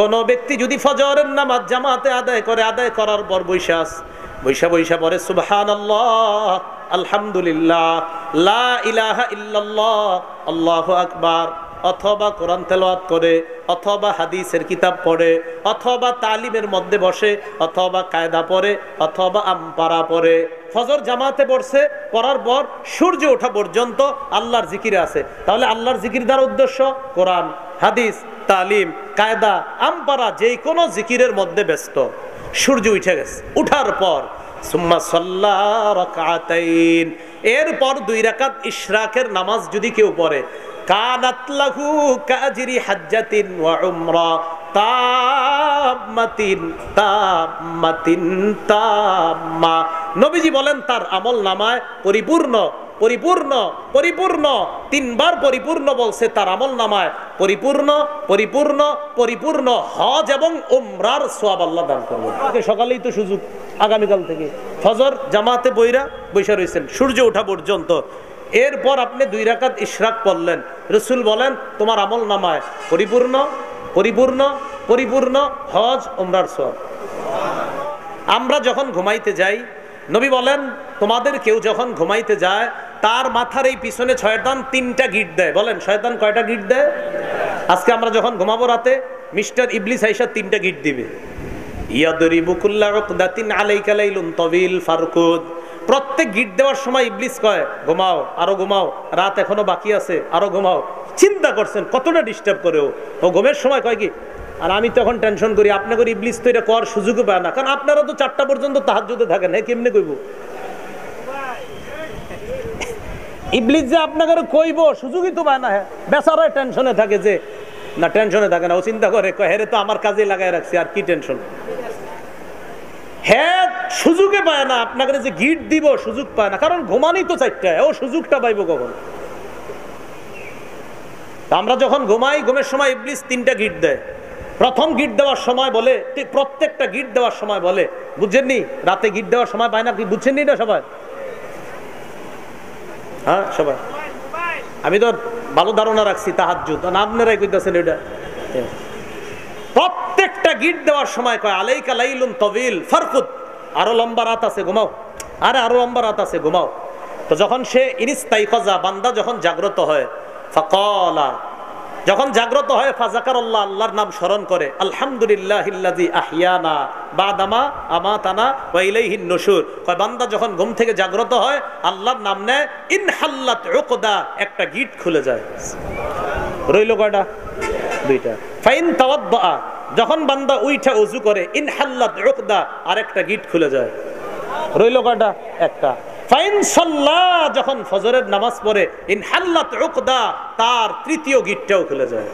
কোন ব্যক্তি যদি ফজরের নামাজ জামাতে আদায় করে, আদায় করার পর বৈশা পড়ে সুবহানাল্লাহ, আলহামদুলিল্লাহ, লা ইলাহা ইল্লাল্লাহ, আল্লাহু আকবার, অথবা কোরআন তেলাওয়াত করে, অথবা হাদিসের কিতাব পড়ে, অথবা তালিমের মধ্যে বসে, অথবা কায়দা পড়ে, অথবা আমপারা পড়ে, ফজর জামাতে পড়ছে, পড়ার পর সূর্য ওঠা পর্যন্ত আল্লাহর জিকিরে আছে, তাহলে আল্লাহর জিকির দ্বারা উদ্দেশ্য কোরআন, হাদিস, তালিম, কায়দা, আমপারা, যে কোনো জিকিরের মধ্যে ব্যস্ত। সূর্য উঠে গেছে, উঠার পর সুম্মা সাল্লা রাকাতাইন, এরপর 2 রাকাত ইশরাকের নামাজ যদি কেউ পড়ে, কানাত লাহু কাজরি হাজ্জাতিন ওয়া উমরা তাম্মাতিন তাম্মাতিন তাম্মা। নবীজি বলেন তার আমল নামায় পরিপূর্ণ পরিপূর্ণ পরিপূর্ণ, 3 বার পরিপূর্ণ বলছে, তার আমল নামায় পরিপূর্ণ পরিপূর্ণ পরিপূর্ণ হজ এবং উমরার সওয়াব আল্লাহ দান করবেন। সকালেই তো সুযোগ, আগামীকাল থেকে ফজর জামাতে বৈশা রয়েছেন সূর্য ওঠা পর্যন্ত, এরপর আপনি 2 রাকাত ইশরাক পড়লেন, রাসূল বলেন তোমার আমল নামায় পরিপূর্ণ পরিপূর্ণ পরিপূর্ণ হজ উমরার সওয়াব। আমরা যখন ঘুমাইতে যাই, নবী বলেন তোমাদের কেউ যখন ঘুমাইতে যায়, তার মাথার এই পিছনে শয়তান 3টা গিট দেয়। বলেন শয়তান কয়টা গিট দেয়? আজকে আমরা যখন ঘুমাবো রাতে, মিস্টার ইবলিস আইসা 3টা গিট দিবে। ইয়াদরিবু কুল্লা উকদাতিন আলাইকা লাইলুন তাবিল ফারকুদ। প্রত্যেক গিট দেওয়ার সময় ইবলিস কয় ঘুমাও, আরো ঘুমাও, রাত এখনো বাকি আছে, আরো ঘুমাও। চিন্তা করছেন কতটা ডিস্টার্ব করে ও ঘুমের সময় কয় কি। আর আমি তখন টেনশন করি, আপনাদের ইবলিস তো এটা করার সুযোগও পায় না, কারণ আপনারা তো 4টা পর্যন্ত তাহাজ্জুদে থাকেন, হ্যাঁ কেমনে কইব? ইবলিস যে আপনাদের কইব সুযোগই তো পায় না, হ্যাঁ বেচারা টেনশনে থাকে, যে না টেনশনে থাকে না, ও চিন্তা করে হেরে তো আমার কাজে লাগাই রাখছি, আর কি টেনশন। হ্যাঁ সুযোগে পায় না, আপনাকে যে গিট দিব সুযোগ পায় না, কারণ ঘুমানি তো 4টায়, ও সুযোগটা পাইব কখন? আমরা যখন ঘুমাই, ঘুমের সময় ইবলিস 3টা গিট দেয়। প্রথম গিট দেওয়ার সময় বলে, প্রত্যেকটা গিট দেওয়ার সময় বলে, বুঝছেননি রাতে গিট দেওয়ার সময় পায় না কি, বুঝছেননি না সবাই? হ্যাঁ সবাই, আমি তো ভালো ধারণা রাখছি তাহাজ্জুদ, আপনারাই কইতাছেন এটা। প্রত্যেকটা গিট দেওয়ার সময় কয় আলাইকা লাইলুন তাবিল ফারকুদ, আরো লম্বা রাত আছে ঘুমাও, আরে আরো লম্বা রাত আছে ঘুমাও। তো যখন সে ইনিস্তাইকাজা, বান্দা যখন জাগ্রত হয়, ফাকালা, যখন জাগ্রত হয়, ফাযাকারাল্লাহ, আল্লাহর নাম স্মরণ করে, আলহামদুলিল্লাহিল্লাযী আহইয়ানা বাদামা আমাতানা ওয়া ইলাইহিন নুশুর। কয় বান্দা যখন ঘুম থেকে জাগ্রত হয়, আল্লাহর নাম নেয়, ইনহাল্লাত উকদা, একটা গিট খুলে যায়। রইল কয়টা? 2টা। ফাইন তাওয়াদ্দা, যখন বান্দা উইঠা ওযু করে, ইনহাল্লাত উকদা, আরেকটা গিট খুলে যায়। রইল কয়টা? 1টা। ফাইন সাল্লা, যখন ফজরের নামাজ পড়ে, ইনহাল্লাত উকদা, তার 3য় গিটটাও খুলে যায়।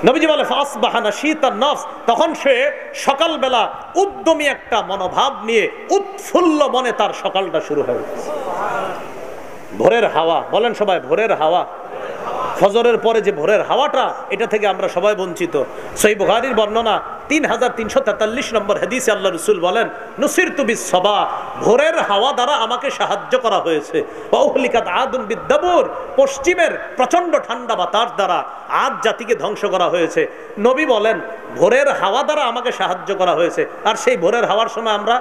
নবীজি বলে ফাসবাহা নাশীতান নফস, তখন সে সকালবেলা উদ্যমী একটা মনোভাব নিয়ে উৎফুল্ল মনে তার সকালটা শুরু হয়। ভোরের হাওয়া, বলেন সবাই ভোরের হাওয়া। ফজরের পরে যে ভোরের হাওয়াটা, এটা থেকে আমরা সবাই বঞ্চিত। সহিহ বুখারীর বর্ণনা 3343 নম্বর হাদিসে আল্লাহ রাসূল বলেন, নুসিরতু বিস-সাবা, ভোরের হাওয়া দ্বারা আমাকে সাহায্য করা হয়েছে। ওয়া উহলিকাত আদুন বিদ-দাবুর, পশ্চিমের প্রচন্ড ঠান্ডা বাতাস দ্বারা আদ জাতিকে ধ্বংস করা হয়েছে। নবী বলেন ভোরের হাওয়া দ্বারা আমাকে সাহায্য করা হয়েছে। আর সেই ভোরের হাওয়ার সময় আমরা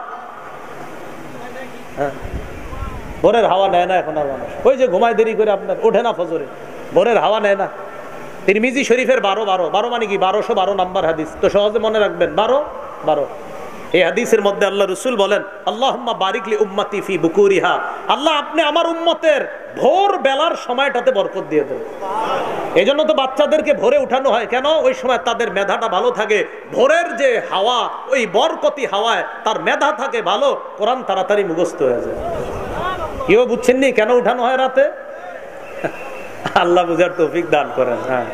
ভোরের হাওয়া নেয় না এখন আর মানুষ। ওই যে ঘুমায় দেরি করে, আপনার ওঠে না ফজরে, ভোরের হাওয়া নেয় না। তিরমিজি শরীফের 12 মানে কি 1212 নাম্বার হাদিস, তো সহজে মনে রাখবেন 12। এই হাদিসের মধ্যে আল্লাহ রাসূল বলেন, আল্লাহুম্মা বারিক লি উম্মতি ফি বুকুরিহা, আল্লাহ আপনি আমার উম্মতের ভোর বেলার সময়টাতে বরকত দিয়ে দেন। এই জন্য তো বাচ্চাদেরকে ভোরে উঠানো হয়, কেন? ওই সময় তাদের মেধাটা ভালো থাকে। ভোরের যে হাওয়া, ওই বরকতি হাওয়ায় তার মেধা থাকে ভালো, কোরআন তাড়াতাড়ি মুখস্থ হয়ে যায়। কেউ বুঝছেননি কেন উঠানো হয় রাতে? আল্লাহ বুঝার তৌফিক দান করেন। হ্যাঁ,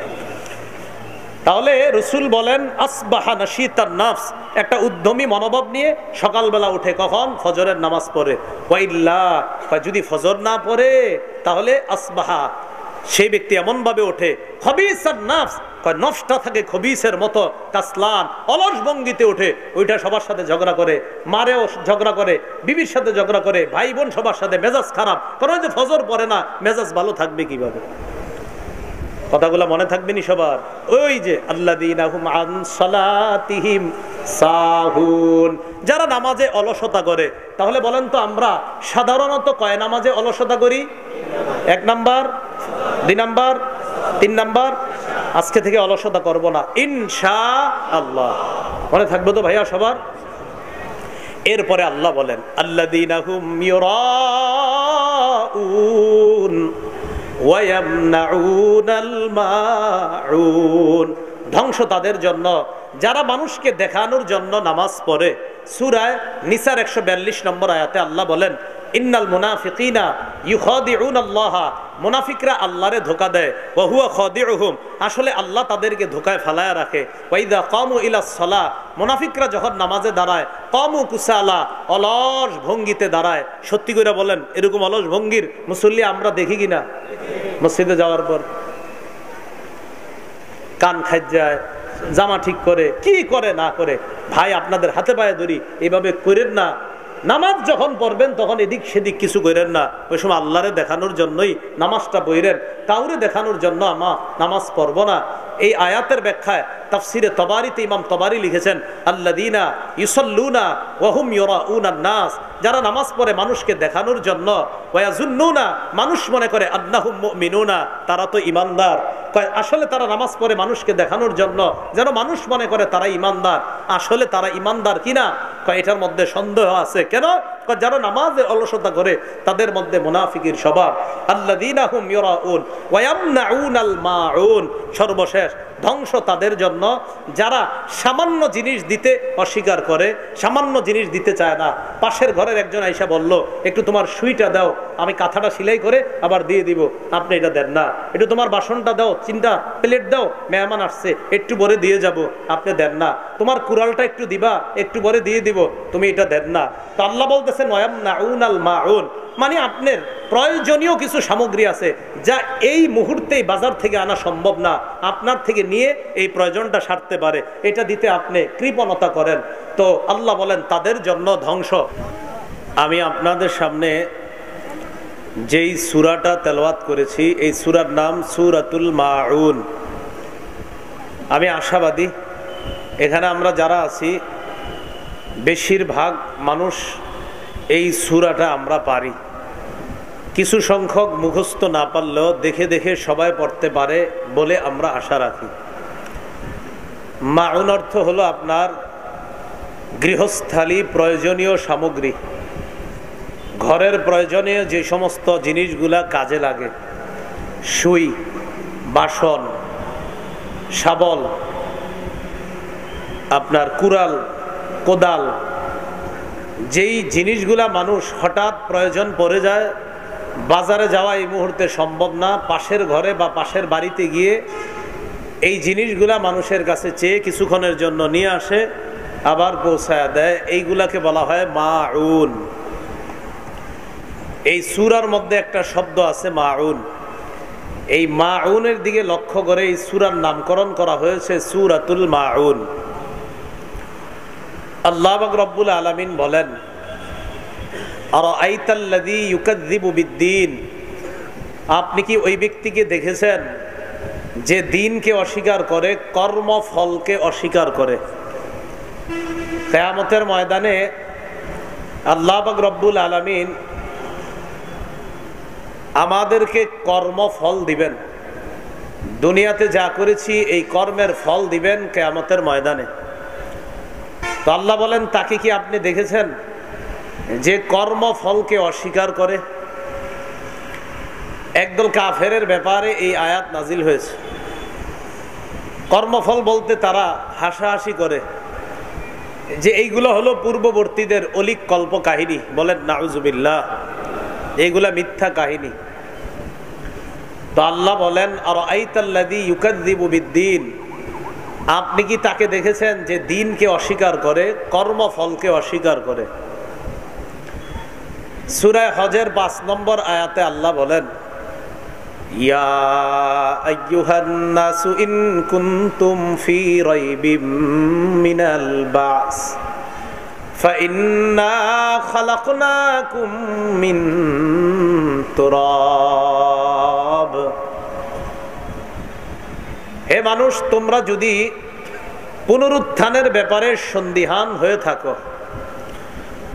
তাহলে রাসূল বলেন আসবাহা নাশীতান নফস, একটা উদ্যমী মনোভাব নিয়ে সকালবেলা উঠে, কখন? ফজরের নামাজ পড়ে। ওয়াইল্লা, যদি ফজর না পড়ে তাহলে আসবাহা, সেই ব্যক্তি এমন ভাবে ওঠে, খবিসান নফস, নফসটা থাকে খবিসের মতো, কাসলান, অলস ভঙ্গিতে ওঠে। ওইটা সবার সাথে ঝগড়া করে, মারেও ঝগড়া করে, বিবির সাথে ঝগড়া করে, ভাই বোন সবার সাথে, মেজাজ খারাপ। কারণ যে ফজর পড়ে না, মেজাজ ভালো থাকবে কিভাবে? কথাগুলো মনে থাকবে নি সবার? ওই যে আল্লাযীনা হুম আন সালাতিহিম সাহুন, যারা নামাজে অলসতা করে। তাহলে বলেন তো আমরা সাধারণত কয় নামাজে অলসতা করি? 1 নাম্বার, 2 নাম্বার, 3 নাম্বার। আজকে থেকে অলসতা করব না ইনশাআল্লাহ। মনে থাকবে তো ভাইয়া সবার? এরপরে আল্লাহ বলেন আল্লাযীনা হুম ইউরাউন ওয়া ইয়ামনাউনাল মাউন, ধ্বংস তাদের জন্য যারা মানুষকে দেখানোর জন্য নামাজ পড়ে। সূরা নিসার 142 নম্বর আয়াতে আল্লাহ বলেন ইন্নাল মুনাফিকিনা ইউখাদিউনাল্লাহ, মুনাফিকরা আল্লাহরে ধোঁকা দেয়, ওয়া হুয়া খাদিউহুম, আসলে আল্লাহ তাদেরকে ধোঁকায় ফালায়া রাখে। ওয়া ইযা কামু ইলাস সালাহ, মুনাফিকরা যখন নামাজে দাঁড়ায়, কামু কুসালা, অলস ভঙ্গিতে দাঁড়ায়। সত্যি করে বলেন এরকম অলস ভঙ্গির মুসল্লি আমরা দেখি কিনা? মসজিদে যাওয়ার পর কান খাই যায়, জামা ঠিক করে, কি করে না করে, ভাই আপনাদের হাতে পায়ে ধরি, এভাবে করেন না। নামাজ যখন পড়বেন তখন এদিক সেদিক কিছু করেন না। ওই সময় আল্লাহরে দেখানোর জন্যই নামাজটা পড়েন, কাউরে দেখানোর জন্য নামাজ পড়ব না। এই আয়াতের ব্যাখ্যায় তাফসিরে তবারিতে ইমাম তবারি লিখেছেন আল্লাযীনা ইউসাল্লুনা ওয়া হুম ইউরাউনান নাস, যারা নামাজ পড়ে মানুষকে দেখানোর জন্য, ওয়া ইয়াজুন্নুনা, মানুষ মনে করে আন্নাহুম মুমিনুনা, তারা তো ঈমানদার। আসলে তারা নামাজ পড়ে মানুষকে দেখানোর জন্য, যেন মানুষ মনে করে তারা ঈমানদার। আসলে তারা ঈমানদার কিনা এটার মধ্যে সন্দেহ আছে। কেন? যারা নামাজে অলসতা করে তাদের মধ্যে মুনাফিকের স্বভাব। আল্লাযীনা হুম ইউরাউন ওয়া ইয়ামনাউনাল মাউন, সর্বশেষ ধ্বংস তাদের জন্য যারা সামান্য জিনিস দিতে অস্বীকার করে, সামান্য জিনিস দিতে চায় না। পাশের ঘরের একজন আইসা বলল একটু তোমার সুইটা দাও, আমি কাঁথাটা সেলাই করে আবার দিয়ে দিব, আপনি এটা দেন না। একটু তোমার বাসনটা দাও, 3টা প্লেট দাও, মেহমান আসছে, একটু পরে দিয়ে যাব, আপনি দেন না। তোমার কুড়ালটা একটু দিবা, একটু পরে দিয়ে দিব, তুমি এটা দেন না। তো আল্লাহ বলতেছেন ওয়ায়ামনাউনাল মাউন, মানে আপনার প্রয়োজনীয় কিছু সামগ্রী আছে যা এই মুহূর্তেই বাজার থেকে আনা সম্ভব না, আপনার থেকে নিয়ে এই প্রয়োজনটা সারতে পারে, এটা দিতে আপনি কৃপণতা করেন। তো আল্লাহ বলেন তাদের জন্য ধ্বংস। আমি আপনাদের সামনে যেই সূরাটা তেলাওয়াত করেছি এই সূরার নাম সূরাতুল মাউন। আমি আশাবাদী এখানে আমরা যারা আছি বেশিরভাগ মানুষ এই সূরাটা আমরা পারি। কিছু সংখ্যক মুখস্থ না পারলেও দেখে দেখে সবাই পড়তে পারে বলে আমরা আশা রাখি। মাউন অর্থ হলো আপনার গৃহস্থালী প্রয়োজনীয় সামগ্রী, ঘরের প্রয়োজনীয় যে সমস্ত জিনিসগুলা কাজে লাগে, সুই, বাসন, শাবল, আপনার কুড়াল, কোদাল, যেই জিনিসগুলা মানুষ হঠাৎ প্রয়োজন পড়ে যায়, বাজারে যাওয়া এই মুহূর্তে সম্ভব না, পাশের ঘরে বা পাশের বাড়িতে গিয়ে এই জিনিসগুলা মানুষের কাছে চেয়ে কিছুক্ষণের জন্য নিয়ে আসে, আবার পৌঁছায়া দেয়, এইগুলাকে বলা হয় মাউন। এই সূরার মধ্যে একটা শব্দ আছে মাউন। এই মাউনের দিকে লক্ষ্য করে এই সূরার নামকরণ করা হয়েছে সূরাতুল মাউন। আল্লাহ পাক রব্বুল আলামিন বলেন আরাআইতাল্লাযী ইউকাযযিবু বিদ্দীন, আপনি কি ওই ব্যক্তিকে দেখেছেন যে দিনকে অস্বীকার করে, কর্মফলকে অস্বীকার করে? কিয়ামতের ময়দানে আল্লাহ পাক রব্বুল আলামিন আমাদেরকে কর্মফল দিবেন। দুনিয়াতে যা করেছি এই কর্মের ফল দিবেন কিয়ামতের ময়দানে। তো আল্লাহ বলেন তাকে কি আপনি দেখেছেন যে কর্মফলকে অস্বীকার করে? একদল কাফেরের ব্যাপারে এই আয়াত নাজিল হয়েছে। কর্মফল বলতে তারা হাসাহাসি করে যে এইগুলো হলো পূর্ববর্তীদের অলিক কল্প কাহিনী। বলেন নাউজুবিল্লাহ, এইগুলা মিথ্যা কাহিনী। তো আল্লাহ বলেন আরাআইতাল্লাযী ইউকাযযিবু বিদ্দীন, আপনি কি তাকে দেখেছেন যে দিনকে অস্বীকার করে, কর্মফলকে অস্বীকার করে? সূরা হজের 5 নম্বর আয়াতে আল্লাহ বলেন ইয়া আইয়ুহান নাসু ইন কুনতুম ফি রাইবিম মিনাল বাস ফাইন্না খালাকনাকুম মিন তুরাব হে মানুষ, তোমরা যদি পুনরুত্থানের ব্যাপারে সন্দিহান হয়ে থাকো,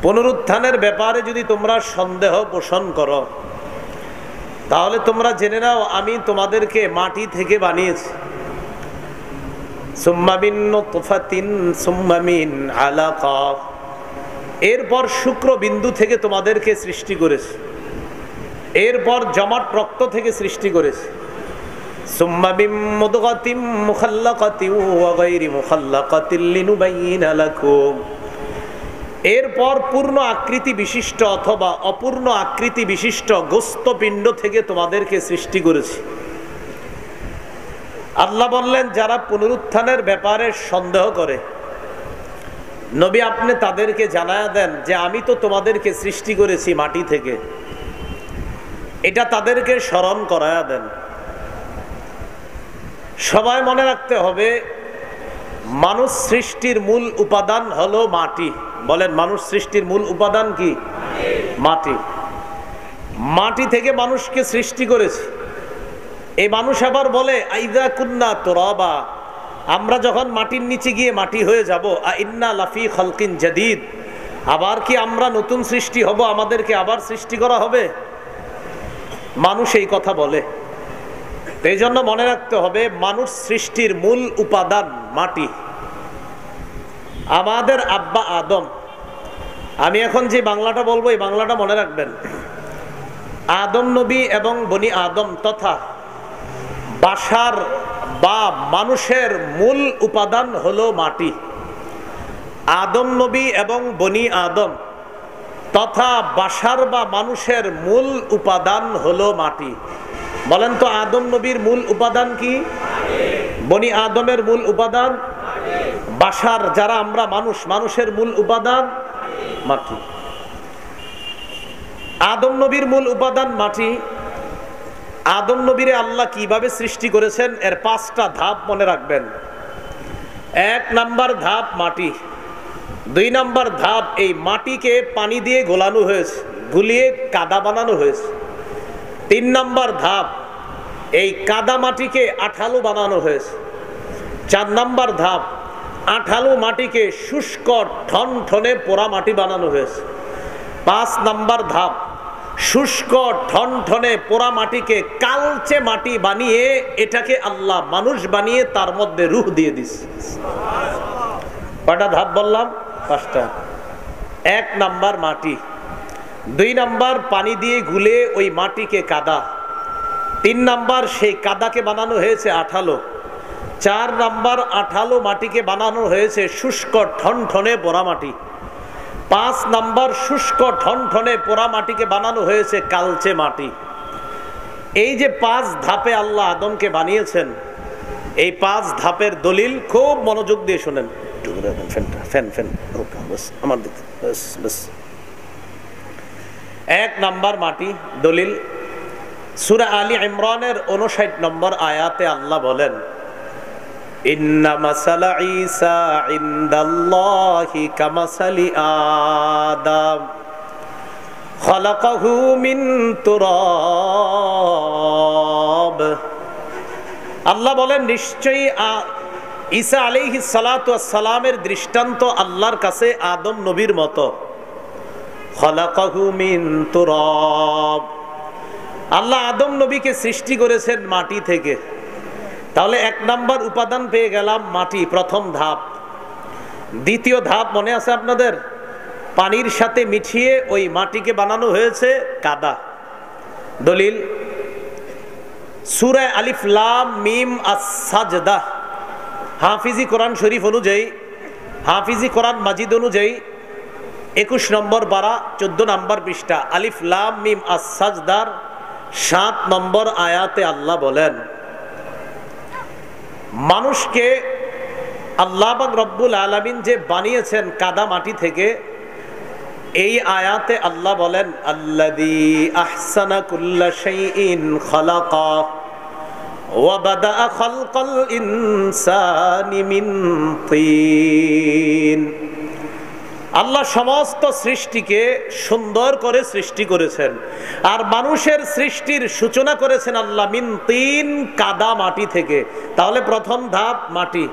পুনরুত্থানের ব্যাপারে যদি তোমরা সন্দেহ পোষণ করো, তাহলে তোমরা জেনে নাও আমি তোমাদেরকে মাটি থেকে বানিয়েছি। সুম্মা মিন নুতফাতিন সুম্মা মিন আলাকা, এরপর শুক্র বিন্দু থেকে তোমাদেরকে সৃষ্টি করেছি, এরপর জমাট রক্ত থেকে সৃষ্টি করেছি। সুম্মা মিন মুদগাতিন মুখাল্লাকাতিন ওয়া গায়রি মুখাল্লাকাতিন লিনুবাইয়িনা লাকুম, এরপর পূর্ণ আকৃতি বিশিষ্ট অথবা অপূর্ণ আকৃতি বিশিষ্ট গোস্তপিণ্ড থেকে তোমাদেরকে সৃষ্টি করেছি। আল্লাহ বললেন, যারা পুনরুত্থানের ব্যাপারে সন্দেহ করে, নবী আপনি তাদেরকে জানায়া দেন যে আমি তো তোমাদেরকে সৃষ্টি করেছি মাটি থেকে। এটা তাদেরকে স্মরণ করায়া দেন। সবাই মনে রাখতে হবে, মানুষ সৃষ্টির মূল উপাদান হলো মাটি। বলেন, মানুষ সৃষ্টির মূল উপাদান কি? মাটি। মাটি থেকে মানুষকে সৃষ্টি করেছে। এই মানুষ আবার বলে আইদা কুন্না তুরাবা, আমরা যখন মাটির নিচে গিয়ে মাটি হয়ে যাব, আইন্না লাফি খালকিন জাদিদ, আবার কি আমরা নতুন সৃষ্টি হব, আমাদেরকে আবার সৃষ্টি করা হবে? মানুষ এই কথা বলে। এই জন্য মনে রাখতে হবে, মানুষ সৃষ্টির মূল উপাদান মাটি। আমাদের আব্বা আদম, আমি এখন যে বাংলাটা বলবো এই বাংলাটা মনে রাখবেন। আদম নবী এবং বনি আদম তথা বাশার বা মানুষের মূল উপাদান হলো মাটি। আদম নবী এবং বনি আদম তথা বাশার বা মানুষের মূল উপাদান হলো মাটি। বলেন তো, আদম নবীর মূল উপাদান কি? বনি আদমের মূল উপাদান? বাশার যারা আমরা মানুষ, মানুষের মূল উপাদান মাটি। আদম নবীর মূল উপাদান মাটি। আদম নবীরে আল্লাহ কিভাবে সৃষ্টি করেছেন এর 5টা ধাপ মনে রাখবেন। 1 নাম্বার ধাপ মাটি। 2 নাম্বার ধাপ এই মাটিকে পানি দিয়ে গোলানো হয়েছে, গুলিয়ে কাদা বানানো হয়েছে। 3 নাম্বার ধাপ এই কাদা মাটিকে আঠালো বানানো হয়েছে। 4 নাম্বার ধাপ আঠালো মাটিকে শুষ্ক ঠনঠনে পোড়া মাটি বানানো হয়েছে। 5 নাম্বার ধাপ শুষ্ক ঠনঠনে পোড়া মাটিকে কালচে মাটি বানিয়ে এটাকে আল্লাহ মানুষ বানিয়ে তার মধ্যে রূহ দিয়ে দিছে। কয়টা ধাপ বললাম? 5টা। 1 নাম্বার মাটি। 2 নাম্বার পানি দিয়ে গুলে ওই মাটিকে কাদা। 3 নাম্বার সেই কাদাকে বানানো হয়েছে আঠালো। 4 নাম্বার আঠালো মাটিকে বানানো হয়েছে শুষ্ক ঠনঠনে পোড়া মাটি। 5 নাম্বার শুষ্ক ঠনঠনে পোড়া মাটিকে বানানো হয়েছে কালচে মাটি। এই যে 5 ধাপে আল্লাহ আদমকে বানিয়েছেন, এই 5 ধাপের দলিল খুব মনোযোগ দিয়ে শুনেন। আমার দিকে 1 নাম্বার মাটি দলিল, সূরা আলী ইমরানের 59 নম্বর আয়াতে আল্লাহ বলেন, ইন্না মাসালা ঈসা ইনদাল্লাহি কামাসালি আদম খালাকাহু মিন তুরাব। আল্লাহ বলেন, নিশ্চয়ই ঈসা আলাইহিস সালাতু ওয়াস সালামের দৃষ্টান্ত আল্লাহর কাছে আদম নবীর মতো। খালাকাহু মিন তুরাব, আল্লাহ আদম নবীকে সৃষ্টি করেছেন মাটি থেকে। তাহলে 1 নাম্বার উপাদান পেয়ে গেলাম মাটি, প্রথম ধাপ। দ্বিতীয় ধাপ মনে আছে আপনাদের? পানির সাথে মিশিয়ে ওই মাটিকে বানানো হয়েছে কাদা। দলিল সূরা আলিফ লাম মিম আস-সাজদা, হাফিজি কোরআন শরীফ অনুযায়ী, হাফিজি কোরআন মাজিদ অনুযায়ী 21 নম্বর পারা 14 নম্বর পৃষ্ঠা, আলিফ লাম মিম আস-সাজদার 7 নম্বর আয়াতে আল্লাহ বলেন, মানুষকে আল্লাহ পাক রব্বুল আলামিন যে বানিয়েছেন কাদা মাটি থেকে, এই আয়াতে আল্লাহ বলেন, আল্লাযী আহসানা কুল্লা শাইইন খালাকা ওয়া বাদাআ খালকাল ইনসানি মিন তিন। আল্লাহ সমস্ত সৃষ্টিকে সুন্দর করে সৃষ্টি করেছেন, আর মানুষের সৃষ্টির সূচনা করেছেন আল্লাহ মিন তিন, কাদা মাটি থেকে। তাহলে প্রথম ধাপ মাটি,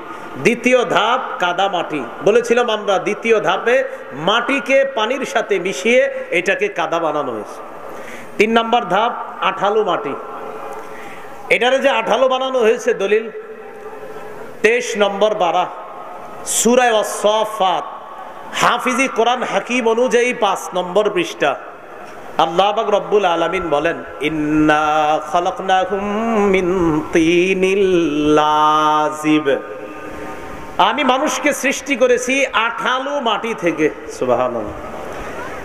দ্বিতীয় ধাপ কাদা মাটি। বলেছিলাম আমরা দ্বিতীয় ধাপে মাটিকে পানির সাথে মিশিয়ে এটাকে কাদা বানানো হয়েছে। 3 নম্বর ধাপ আঠালো মাটি। এটারে যে আঠালো বানানো হয়েছে দলিল 23 নম্বর পারা সূরা আস-সাফাত, হাফিজি কোরআন হাকিম অনুযায়ী 5 নম্বর পৃষ্ঠা। আল্লাহ পাক রব্বুল আলামিন বলেন, ইন্না খালাকনাকুম মিন তিনিল লাযিব। আমি মানুষকে সৃষ্টি করেছি আঠালো মাটি থেকে। সুবহানাল্লাহ।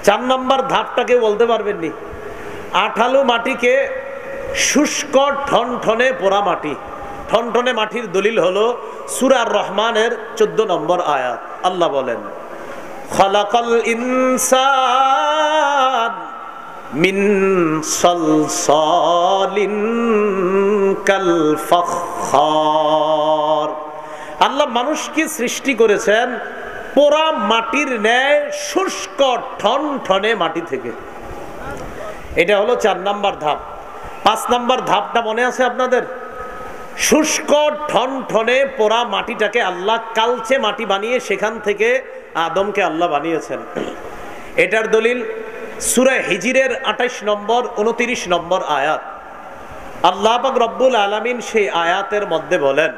4 নম্বর ধাপটাকে বলতে পারবেননি? আঠালো মাটিকে শুষ্ক ঠনঠনে পোড়া মাটি। ঠনঠনে মাটির দলিল হলো সূরা আর-রহমানের 14 নম্বর আয়াত। আল্লাহ বলেন, খালাকাল ইনসান মিন সালসালিন কাল ফাখখার। আল্লাহ মানুষকে সৃষ্টি করেছেন পোড়া মাটির ন্যায় শুষ্ক ঠনঠনে মাটি থেকে। এটা হলো 4 নম্বর ধাপ। 5 নম্বর ধাপটা মনে আছে আপনাদের? শুষ্ক ঠনঠনে পোড়া মাটিটাকে আল্লাহ কালচে মাটি বানিয়ে সেখান থেকে আদমকে আল্লাহ বানিয়েছেন। এটার দলিল সূরা হিজরের 28 নম্বর 29 নম্বর আয়াত। আল্লাহ পাক রব্বুল আলামিন সেই আয়াতের মধ্যে বলেন,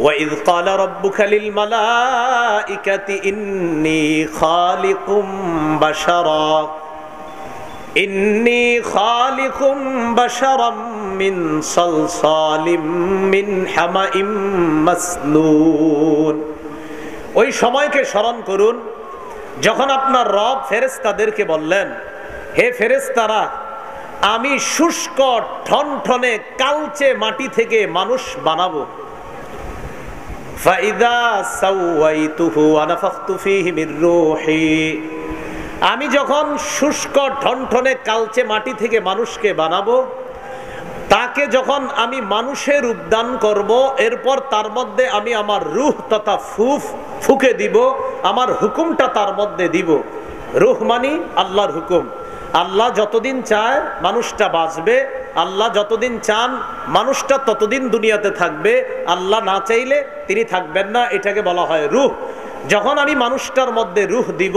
وَإِذْ قَالَ رَبُّكَ لِلْمَلَائِكَةِ إِنِّي خَالِقٌ بَشَرًا مِّن صَلْصَالٍ مِّنْ حَمَإٍ مَسْنُونٍ। ওই সময়কে স্মরণ করুন যখন আপনার রব ফেরেশতাদেরকে বললেন, হে ফেরেশতারা, আমি শুষ্ক ঠনঠনে কালচে মাটি থেকে মানুষ বানাবো। ফাইদা সাওয়াইতুহু ওয়া নাফাখতু ফীহি মির রূহি। আমি যখন শুষ্ক ঠনঠনে কালচে মাটি থেকে মানুষকে বানাবো, তাকে যখন আমি মানুষের রূপ দান করব, এরপর তার মধ্যে আমি আমার রূহ তথা ফুকে দিব, আমার হুকুমটা তার মধ্যে দিব। রূহ মানি আল্লাহর হুকুম। আল্লাহ যতদিন চায় মানুষটা বাঁচবে, আল্লাহ যতদিন চান মানুষটা ততদিন দুনিয়াতে থাকবে, আল্লাহ না চাইলে তিনি থাকবেন না। এটাকে বলা হয় রূহ। যখন আমি মানুষটার মধ্যে রূহ দিব,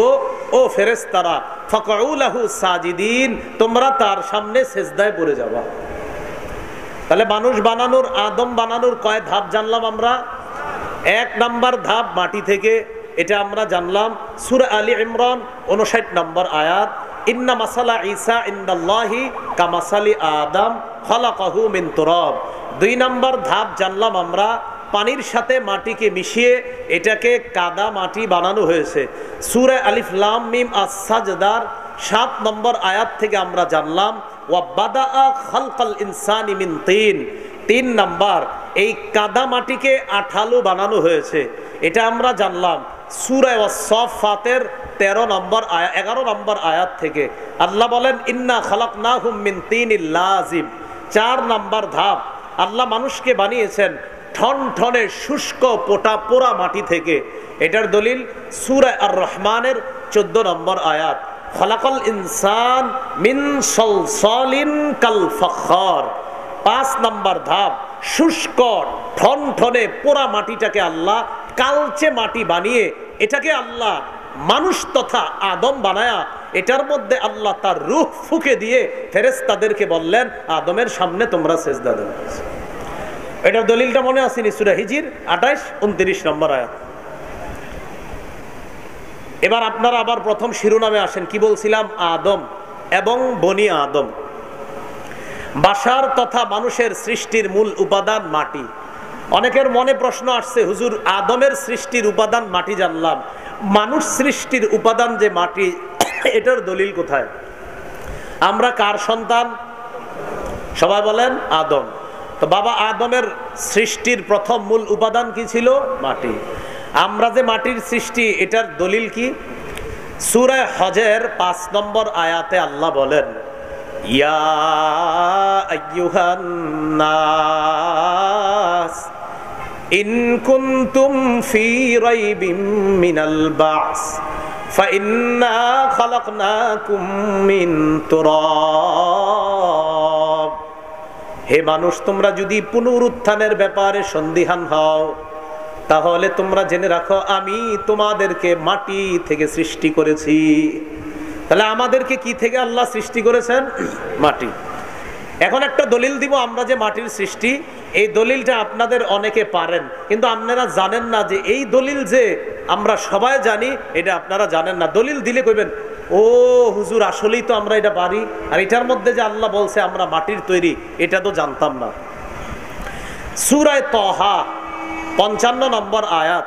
ও ফেরেশতারা ফাকউ লাহু সাজিদিন, তোমরা তার সামনে সিজদায় পড়ে যাবা। তাহলে মানুষ বানানোর, আদম বানানোর কয় ধাপ জানলাম আমরা? 1 নম্বর ধাপ মাটি থেকে, এটা আমরা জানলাম সূরা আলী ইমরান 59 নম্বর আয়াত। ইন্না মাসালা ঈসা ইনদাল্লাহি কামাসালি আদম খালাকাহু মিন তুরাব। 2 নম্বর ধাপ জানলাম আমরা পানির সাথে মাটিকে মিশিয়ে এটাকে কাদা মাটি বানানো হয়েছে। সূরা আলিফ লাম মিম আস-সাজদার 7 নম্বর আয়াত থেকে আমরা জানলাম ওয়া বাদাআ খালকাল ইনসানি মিন তিন। 3 নম্বর এই কাদা মাটিকে আঠালো বানানো হয়েছে, এটা আমরা জানলাম সূরা আস-সাফফাতের 11 নম্বর আয়াত থেকে। আল্লাহ বলেন, ইন্না খালাকনাহুম মিন তিনিল লাযিব। 4 নম্বর ধাপ, আল্লাহ মানুষকে বানিয়েছেন ঠনঠনে শুষ্ক পোড়া মাটি থেকে। এটার দলিল সূরা আর-রহমানের 14 নম্বর আয়াত। খালাকাল ইনসান মিন সালসালিন কাল ফাখখার। 5 নম্বর ধাপ, শুষ্ক ঠনঠনে পোড়া মাটিটাকে আল্লাহ কালচে মাটি বানিয়ে এটাকে আল্লাহ মানুষ তথা আদম বানায়া এটার মধ্যে আল্লাহ তার রূহ ফুঁকে দিয়ে ফেরেশতাদেরকে বললেন, আদমের সামনে তোমরা সিজদা দাও। এটার দলিলটা মনে আসেনি? সূরা হিজর 28 29 নম্বর আয়াত। এবার আপনারা আবার প্রথম শিরোনামে আসেন। কি বলছিলাম? আদম এবং বনি আদম। বাশার তথা মানুষের সৃষ্টির মূল উপাদান মাটি। অনেকের মনে প্রশ্ন আসছে, হুজুর আদমের সৃষ্টির উপাদান মাটি জানলাম, মানুষ সৃষ্টির উপাদান যে মাটি, এটার দলিল কোথায়? আমরা কার সন্তান? সবাই বলেন আদম। তো বাবা আদমের সৃষ্টির প্রথম মূল উপাদান কি ছিল? মাটি। আমরা যে মাটির সৃষ্টি, এটার দলিল কি? সূরা হজের 5 নম্বর আয়াতে আল্লাহ বলেন, ইয়া আইয়ুহান নাস ইন কুনতুম ফি রাইবিম মিনাল বাস ফাইন্না খালাকনাকুম মিন তুরাব। হে মানুষ, তোমরা যদি পুনরুত্থানের ব্যাপারে সন্দিহান হও, তাহলে তোমরা জেনে রাখো আমি তোমাদেরকে মাটি থেকে সৃষ্টি করেছি। তাহলে আমাদেরকে কি থেকে আল্লাহ সৃষ্টি করেছেন? মাটি। এখন একটা দলিল দিব আমরা যে মাটির সৃষ্টি, এই দলিলটা আপনাদের অনেকে পারেন, কিন্তু আপনারা জানেন না যে এই দলিল যে আমরা সবাই জানি এটা আপনারা জানেন না। দলিল দিলে কইবেন ও হুজুর আসলেই তো আমরা এটা পারি, আর এটার মধ্যে যে আল্লাহ বলছে আমরা মাটির তৈরি এটা তো জানতাম না। সূরা তাহা 55 নম্বর আয়াত,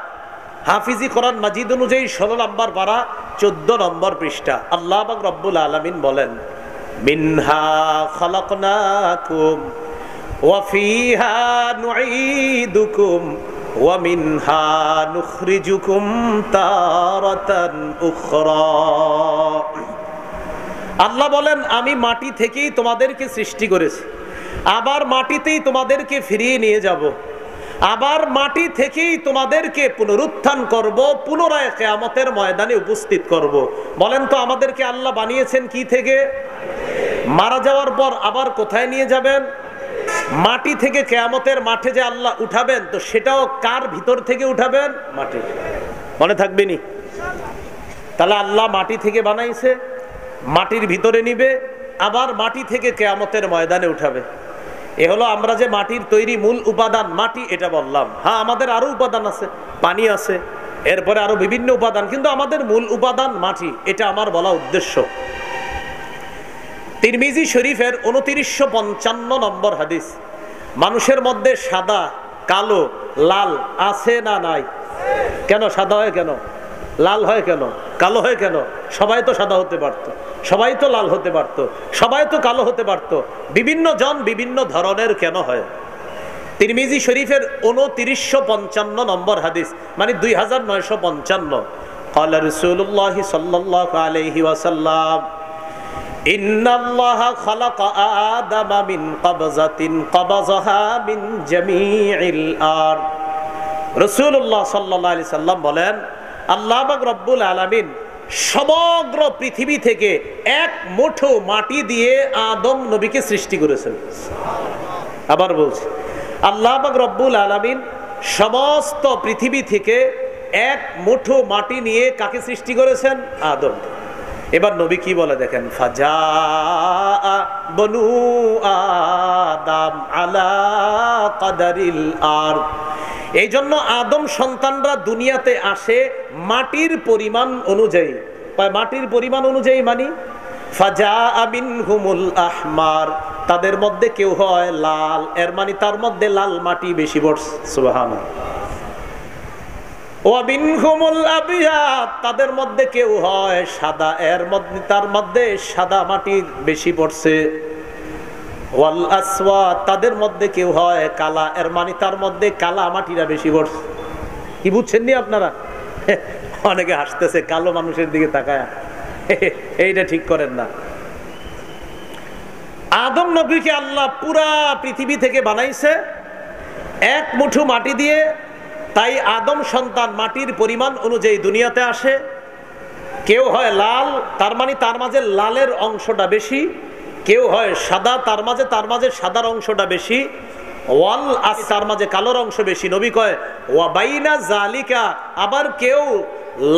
হাফিজি কোরআন মাজিদ অনুযায়ী 16 নম্বর পারা 14 নম্বর পৃষ্ঠা। আল্লাহ পাক রব্বুল আলামিন বলেন, মিনহা খালাকনাকুম ওয়া ফিহা নুঈদুকুম ওয়া মিনহা নুখরিজুকুম তারাতান উখরা। আল্লাহ বলেন আমি মাটি থেকেই তোমাদেরকে সৃষ্টি করেছি, আবার মাটিতেই তোমাদেরকে ফিরিয়ে নিয়ে যাব, আবার মাটি থেকেই তোমাদেরকে পুনরুত্থান করব, পুনরায় কিয়ামতের ময়দানে উপস্থিত করব। বলেন তো আমাদেরকে আল্লাহ বানিয়েছেন কি থেকে? মারা যাওয়ার পর আবার কোথায় নিয়ে যাবেন? মাটি থেকে। কিয়ামতের মাঠে যে আল্লাহ উঠাবেন, তো সেটাও কার ভিতর থেকে উঠাবেন? মাটি। মনে থাকবে নি? তাহলে আল্লাহ মাটি থেকে বানাইছে, মাটির ভিতরে নিবে, আবার মাটি থেকে কিয়ামতের ময়দানে উঠাবে। এ হলো আমরা যে মাটির তৈরি মূল উপাদান মাটি, এটা বললাম। হ্যাঁ, আমাদের আরো উপাদান আছে, পানি আছে, এরপরে আরো বিভিন্ন উপাদান, কিন্তু আমাদের মূল উপাদান মাটি, এটা আমার বলা উদ্দেশ্য। তিরমিজি শরীফের 2955 নম্বর হাদিস, মানুষের মধ্যে সাদা, কালো, লাল আছে না নাই? কেন সাদা হয়, কেন লাল হয়, কেন কালো হয়? কেন? সবাই তো সাদা হতে পারত, সবাই তো লাল হতে পারত, সবাই তো কালো হতে পারত, বিভিন্ন জন বিভিন্ন ধরনের কেন হয়? তিরমিজি শরীফের 2955 নম্বর হাদিস, মানে 2955। قال رسول الله صلى الله عليه وسلم إن الله خلق آدم من قبضة قبضها من جميع الأرض। রাসূলুল্লাহ সাল্লাল্লাহু আলাইহি সাল্লাম বলেন, আল্লাহ পাক রব্বুল আলামিন সমগ্র পৃথিবী থেকে এক মুঠো মাটি দিয়ে আদম নবীকে সৃষ্টি করেছেন। আবার বলছি, আল্লাহ পাক রব্বুল আলামিন সমস্ত পৃথিবী থেকে এক মুঠো মাটি নিয়ে কাকে সৃষ্টি করেছেন? আদম। এবার নবী কি বলে দেখেন, ফাজা বনু আদম আলা কাদারিল আরদ। এই জন্য আদম সন্তানরা দুনিয়াতে আসে মাটির পরিমাণ অনুযায়ী। মাটির পরিমাণ অনুযায়ী মানি ফাজা মিনহুমুল আহমার, তাদের মধ্যে কেউ হয় লাল, এর মানে তার মধ্যে লাল মাটি বেশি পড়ছে। সুবহানাল্লাহ। ওয়া মিনহুমুল আবিয়াদ, তাদের মধ্যে কেউ হয় সাদা, এর মধ্যে তার মধ্যে সাদা মাটি বেশি পড়ছে। ওয়াল আসওয়াদ, তাদের মধ্যে কেউ হয় কালা, এর মানে তার মধ্যে কালা মাটিটা বেশি পড়ছে। কি বুঝছেন নি আপনারা? অনেকে হাসতেছে কালো মানুষের দিকে তাকায়, এইটা ঠিক করেন না। আদম নবীকে আল্লাহ পুরা পৃথিবী থেকে বানাইছে এক মুঠো মাটি দিয়ে, তাই আদম সন্তান মাটির পরিমাণ অনুযায়ী দুনিয়াতে আসে। কেউ হয় লাল, তার মানে তার মাঝে লালের অংশটা বেশি, কেউ হয় সাদা, তার মাঝে সাদার অংশটা বেশি, ওয়াল আস, তার মাঝে কালোর অংশ বেশি। নবী কয় ওয়া বাইনা জালিকা, আবার কেউ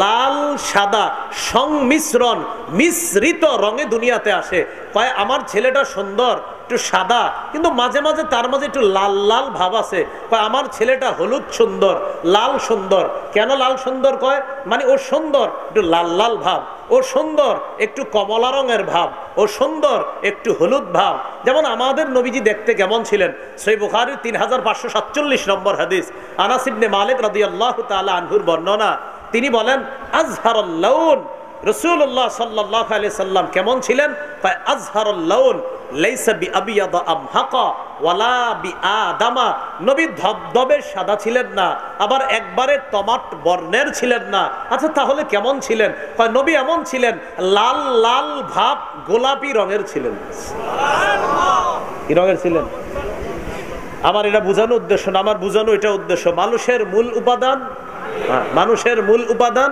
লাল সাদা সংমিশ্রণ মিশ্রিত রঙে দুনিয়াতে আসে। কয় আমার ছেলেটা সুন্দর, একটু সাদা, কিন্তু মাঝে মাঝে তার মাঝে একটু লাল লাল ভাব আছে। কয় আমার ছেলেটা হলুদ সুন্দর, লাল সুন্দর। কেন লাল সুন্দর? কয় মানে ও সুন্দর, একটু লাল লাল ভাব, ও সুন্দর একটু কমলা রঙের ভাব, ও সুন্দর একটু হলুদ ভাব। যেমন আমাদের নবীজি দেখতে কেমন ছিলেন? সহিহ বুখারীর 3547 নম্বর হাদিস, আনাস ইবনে মালিক রাদিয়াল্লাহু তাআলা আনহুর বর্ণনা। তিনি বলেন আজহারুল লাউন, রাসূলুল্লাহ সাল্লাল্লাহু আলাইহি সাল্লাম কেমন ছিলেন? আজহারুল লাউন লাইসা বিআবিয়াদ আমহাকা ওয়ালা বিআদামা, নবী ধবধবে সাদা ছিলেন না, আবার একবারে টমাট বর্ণের ছিলেন না। আচ্ছা তাহলে কেমন ছিলেন? নবী এমন ছিলেন লাল লাল ভাব গোলাপি রঙের ছিলেন। সুবহানাল্লাহ। কি রঙের ছিলেন? আমার এটা বোঝানো উদ্দেশ্য না, আমার বোঝানো এটা উদ্দেশ্য, মানুষের মূল উপাদান, মানুষের মূল উপাদান।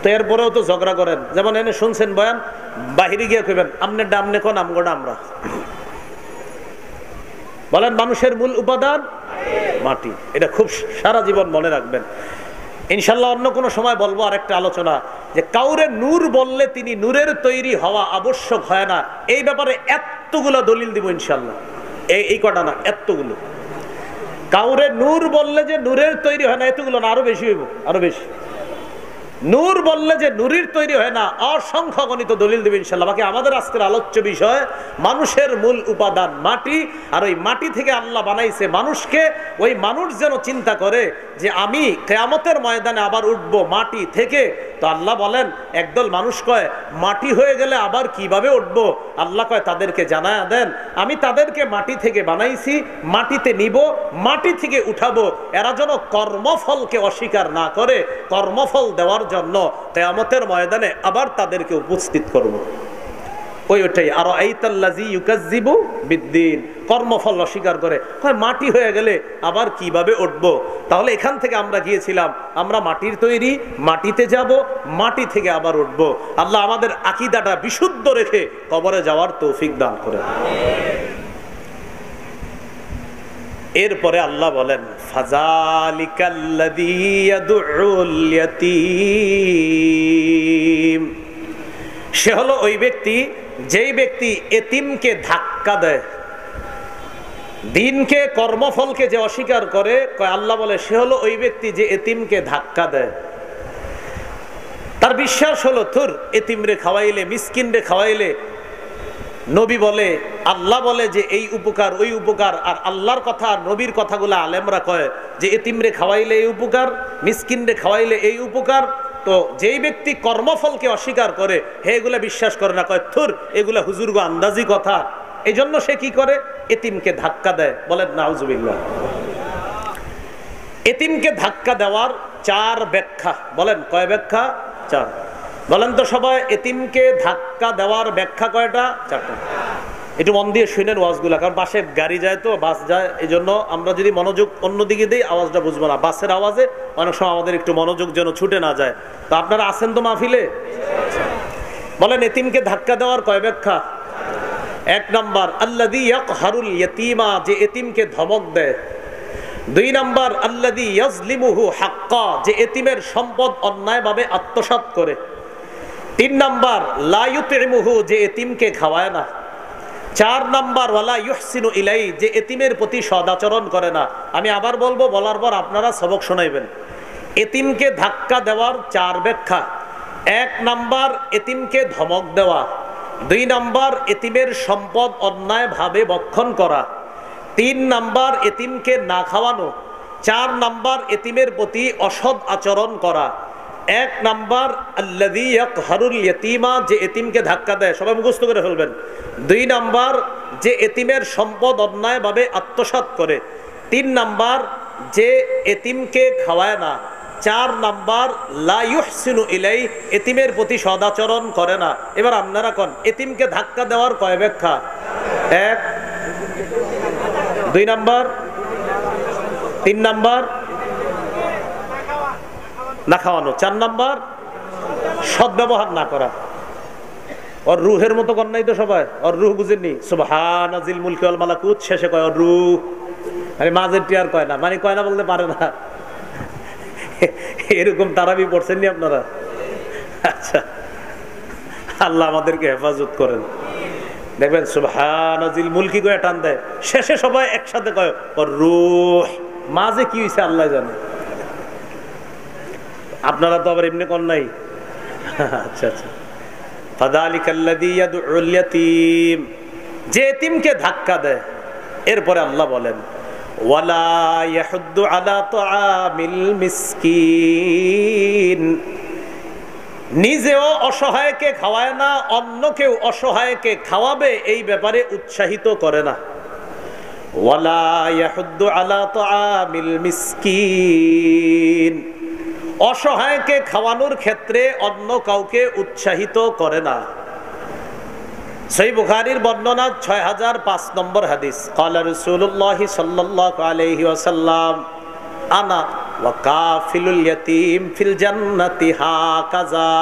তো এরপরেও তো ঝগড়া করেন। যেমন এনে শুনছেন বয়ান, বাহিরে গিয়ে কইবেন আমনে ডামনে কোন আমগোটা আমরা। বলেন মানুষের মূল উপাদান মাটি। এটা খুব সারা জীবন মনে রাখবেন। ইনশাল্লাহ অন্য কোনো সময় বলবো আরেকটা আলোচনা, যে কাউরে নূর বললে তিনি নূরের তৈরি হওয়া আবশ্যক হয় না, এই ব্যাপারে এতগুলো দলিল দিব ইনশাল্লাহ। এই কটা না, এতগুলো। কাউরে নূর বললে যে নূরের তৈরি হয় না, এতগুলো না, আরো বেশি হইব, আরো বেশি। নূর বললে যে নূরের তৈরি হয় না, অসংখ্য গণিত দলিল দেবে ইনশাল্লাহ। বাকি আমাদের আজকের আলোচ্য বিষয় মানুষের মূল উপাদান মাটি, আর ওই মাটি থেকে আল্লাহ বানাইছে মানুষকে। ওই মানুষ যেন চিন্তা করে যে আমি কিয়ামতের ময়দানে আবার উঠব মাটি থেকে। তো আল্লাহ বলেন, একদল মানুষ কয় মাটি হয়ে গেলে আবার কিভাবে উঠব? আল্লাহ কয় তাদেরকে জানায়া দেন, আমি তাদেরকে মাটি থেকে বানাইছি, মাটিতে নিব, মাটি থেকে উঠাবো। এরা যেন কর্মফলকে অস্বীকার না করে, কর্মফল দেওয়ার জন্য কিয়ামতের ময়দানে আবার তাদেরকে উপস্থিত করব। ওইটাই আর আইতাল্লাযী ইউকাজ্জিবু বিদ্দীন, কর্মফল অস্বীকার করে, কয় মাটি হয়ে গেলে আবার কিভাবে উঠব? তাহলে এখান থেকে আমরা গিয়েছিলাম, আমরা মাটির তৈরি, মাটিতে যাব, মাটি থেকে আবার উঠব। আল্লাহ আমাদের আকীদাটা বিশুদ্ধ রেখে কবরে যাওয়ার তৌফিক দান করেন। এরপরে আল্লাহ বলেন, ফাযালিকাল্লাযী ইয়াদউল ইয়াতীম, সে হলো ওই ব্যক্তি যেই ব্যক্তি এতিমকে ধাক্কা দেয়। দিনকে, কর্মফলকে যে অস্বীকার করে, আল্লাহ বলে সে হলো ওই ব্যক্তি যে এতিমকে ধাক্কা দেয়। তার বিশ্বাস হলো থুর, এতিমরে খাওয়াইলে, মিসকিনরে খাওয়াইলে, নবী বলে, আল্লাহ বলে যে এই উপকার ওই উপকার, আর আল্লাহর কথা আর নবীর কথাগুলো আলেমরা কয় যে এতিমরে খাওয়াইলে এই উপকার, মিসকিনরে খাওয়াইলে এই উপকার। তো যেই ব্যক্তি কর্মফলকে অস্বীকার করে, হে এগুলা বিশ্বাস করে না, কয় থুর এগুলা হুজুরগো আন্দাজি কথা, এই জন্য সে কি করে? এতিমকে ধাক্কা দেয়। বলেন নাউজুবিল্লাহ। এতিমকে ধাক্কা দেওয়ার চার ব্যাখ্যা। বলেন কয় ব্যাখ্যা? চার। বলেন তো সবাই, এতিমকে ধাক্কা দেওয়ার ব্যাখ্যা কয়টা? চারটা। একটু মন দিয়ে শুনেন ওয়াজগুলা, কারণ পাশে গাড়ি যায় তো, বাস যায়, এই জন্য আমরা যদি মনোযোগ অন্যদিকে দিই আওয়াজটা বুঝবো না। বাসের আওয়াজে অনেক সময় আমাদের একটু মনোযোগ যেন ছুটে না যায়। তো আপনারা আছেন তো মাহফিলে? বলেন এতিমকে ধাক্কা দেওয়ার কয় ব্যাখ্যা? এক নাম্বার, আল্লাযী ইয়াকহারুল ইয়াতীমা, যে এতিমকে ধমক দেয়। দুই নাম্বার, আল্লাযী ইয়াজলিমুহু হাক্কা, যে এতিমের সম্পদ অন্যায়ভাবে আত্মসাৎ করে। তিন নাম্বার, লা ইউতিমুহু, যে এতিমকে খাওয়ায় না। চার নাম্বার, ওয়ালা ইউহসিনু ইলাই, যে এতিমের প্রতি সদাচরণ করে না। আমি আবার বলবো, বলার পর আপনারা সবক শোনাইবেন। এতিমকে ধাক্কা দেওয়ার চার ব্যাখ্যা। এক নাম্বার, এতিমকে ধমক দেওয়া। দুই নাম্বার, এতিমের সম্পদ অন্যায়ভাবে ভক্ষণ করা। তিন নাম্বার, এতিমকে না খাওয়ানো। চার নাম্বার, এতিমের প্রতি অসৎ আচরণ করা। এক নাম্বার, আল্লাযী ইয়াকহারুল ইয়াতীমা, যে এতিমকে ধাক্কা দেয়, সবাই মুখস্থ করে ফেলবেন। দুই নাম্বার, যে এতিমের সম্পদ অন্যায়ভাবে আত্মসাৎ করে। তিন নাম্বার, যে এতিমকে খাওয়ায় না। চার নাম্বার, লা ইউহসিনু ইলাই, এতিমের প্রতি সদাচরণ করে না। এবার আপনারা কোন এতিমকে ধাক্কা দেওয়ার কয় ব্যাখ্যা? এক, দুই নাম্বার, তিন নাম্বার না খাওয়ানো, চার নাম্বার সদ্ব্যবহার না করা। ওর রুহের মতো কর নাই তো সবাই? ওর রুহ বুঝেননি? সুবহানাজিল মুলকি ওয়াল মালাকুত শেষে কয় ওর রুহ, আরে মাঝের টিয়ার কয় না, মানে কয় না বলতে পারে না। এরকম তারাবি পড়ছেননি আপনারা? আচ্ছা, আল্লাহ আমাদেরকে হেফাজত করেন। দেখবেন সুবহানাজিল মুলকি কয়ে টান দেয়, শেষে সবাই একসাথে কয় ওর রুহ। মাঝে কি হয়েছে আল্লাহ জানে। আপনারা তো আবার এমনি কর নাই। আচ্ছা আচ্ছা। ফাযালিকাল্লাযী ইয়াদউল ইয়াতীম, যে এতিমকে ধাক্কা দেয়। এরপরে আল্লাহ বলেন, ওয়ালা ইয়াহুদ্দু আলা তুআমিল মিসকিন, নিজেও অসহায়কে খাওয়ায় না, অন্য কেউ অসহায়কে খাওয়াবে এই ব্যাপারে উৎসাহিত করে না। ওয়ালা ইয়াহুদ্দু আলা তুআমিল মিসকিন, অসহায়কে খাওয়ানোর ক্ষেত্রে অন্য কাউকে উৎসাহিত করে না। সহিহ বুখারীর বর্ণনা 6005 নম্বর হাদিস, ক্বালা রাসূলুল্লাহ সাল্লাল্লাহু আলাইহি ওয়াসাল্লাম আনা ওয়া কাফিলুল ইয়াতীম ফিল জান্নাতি হাকাযা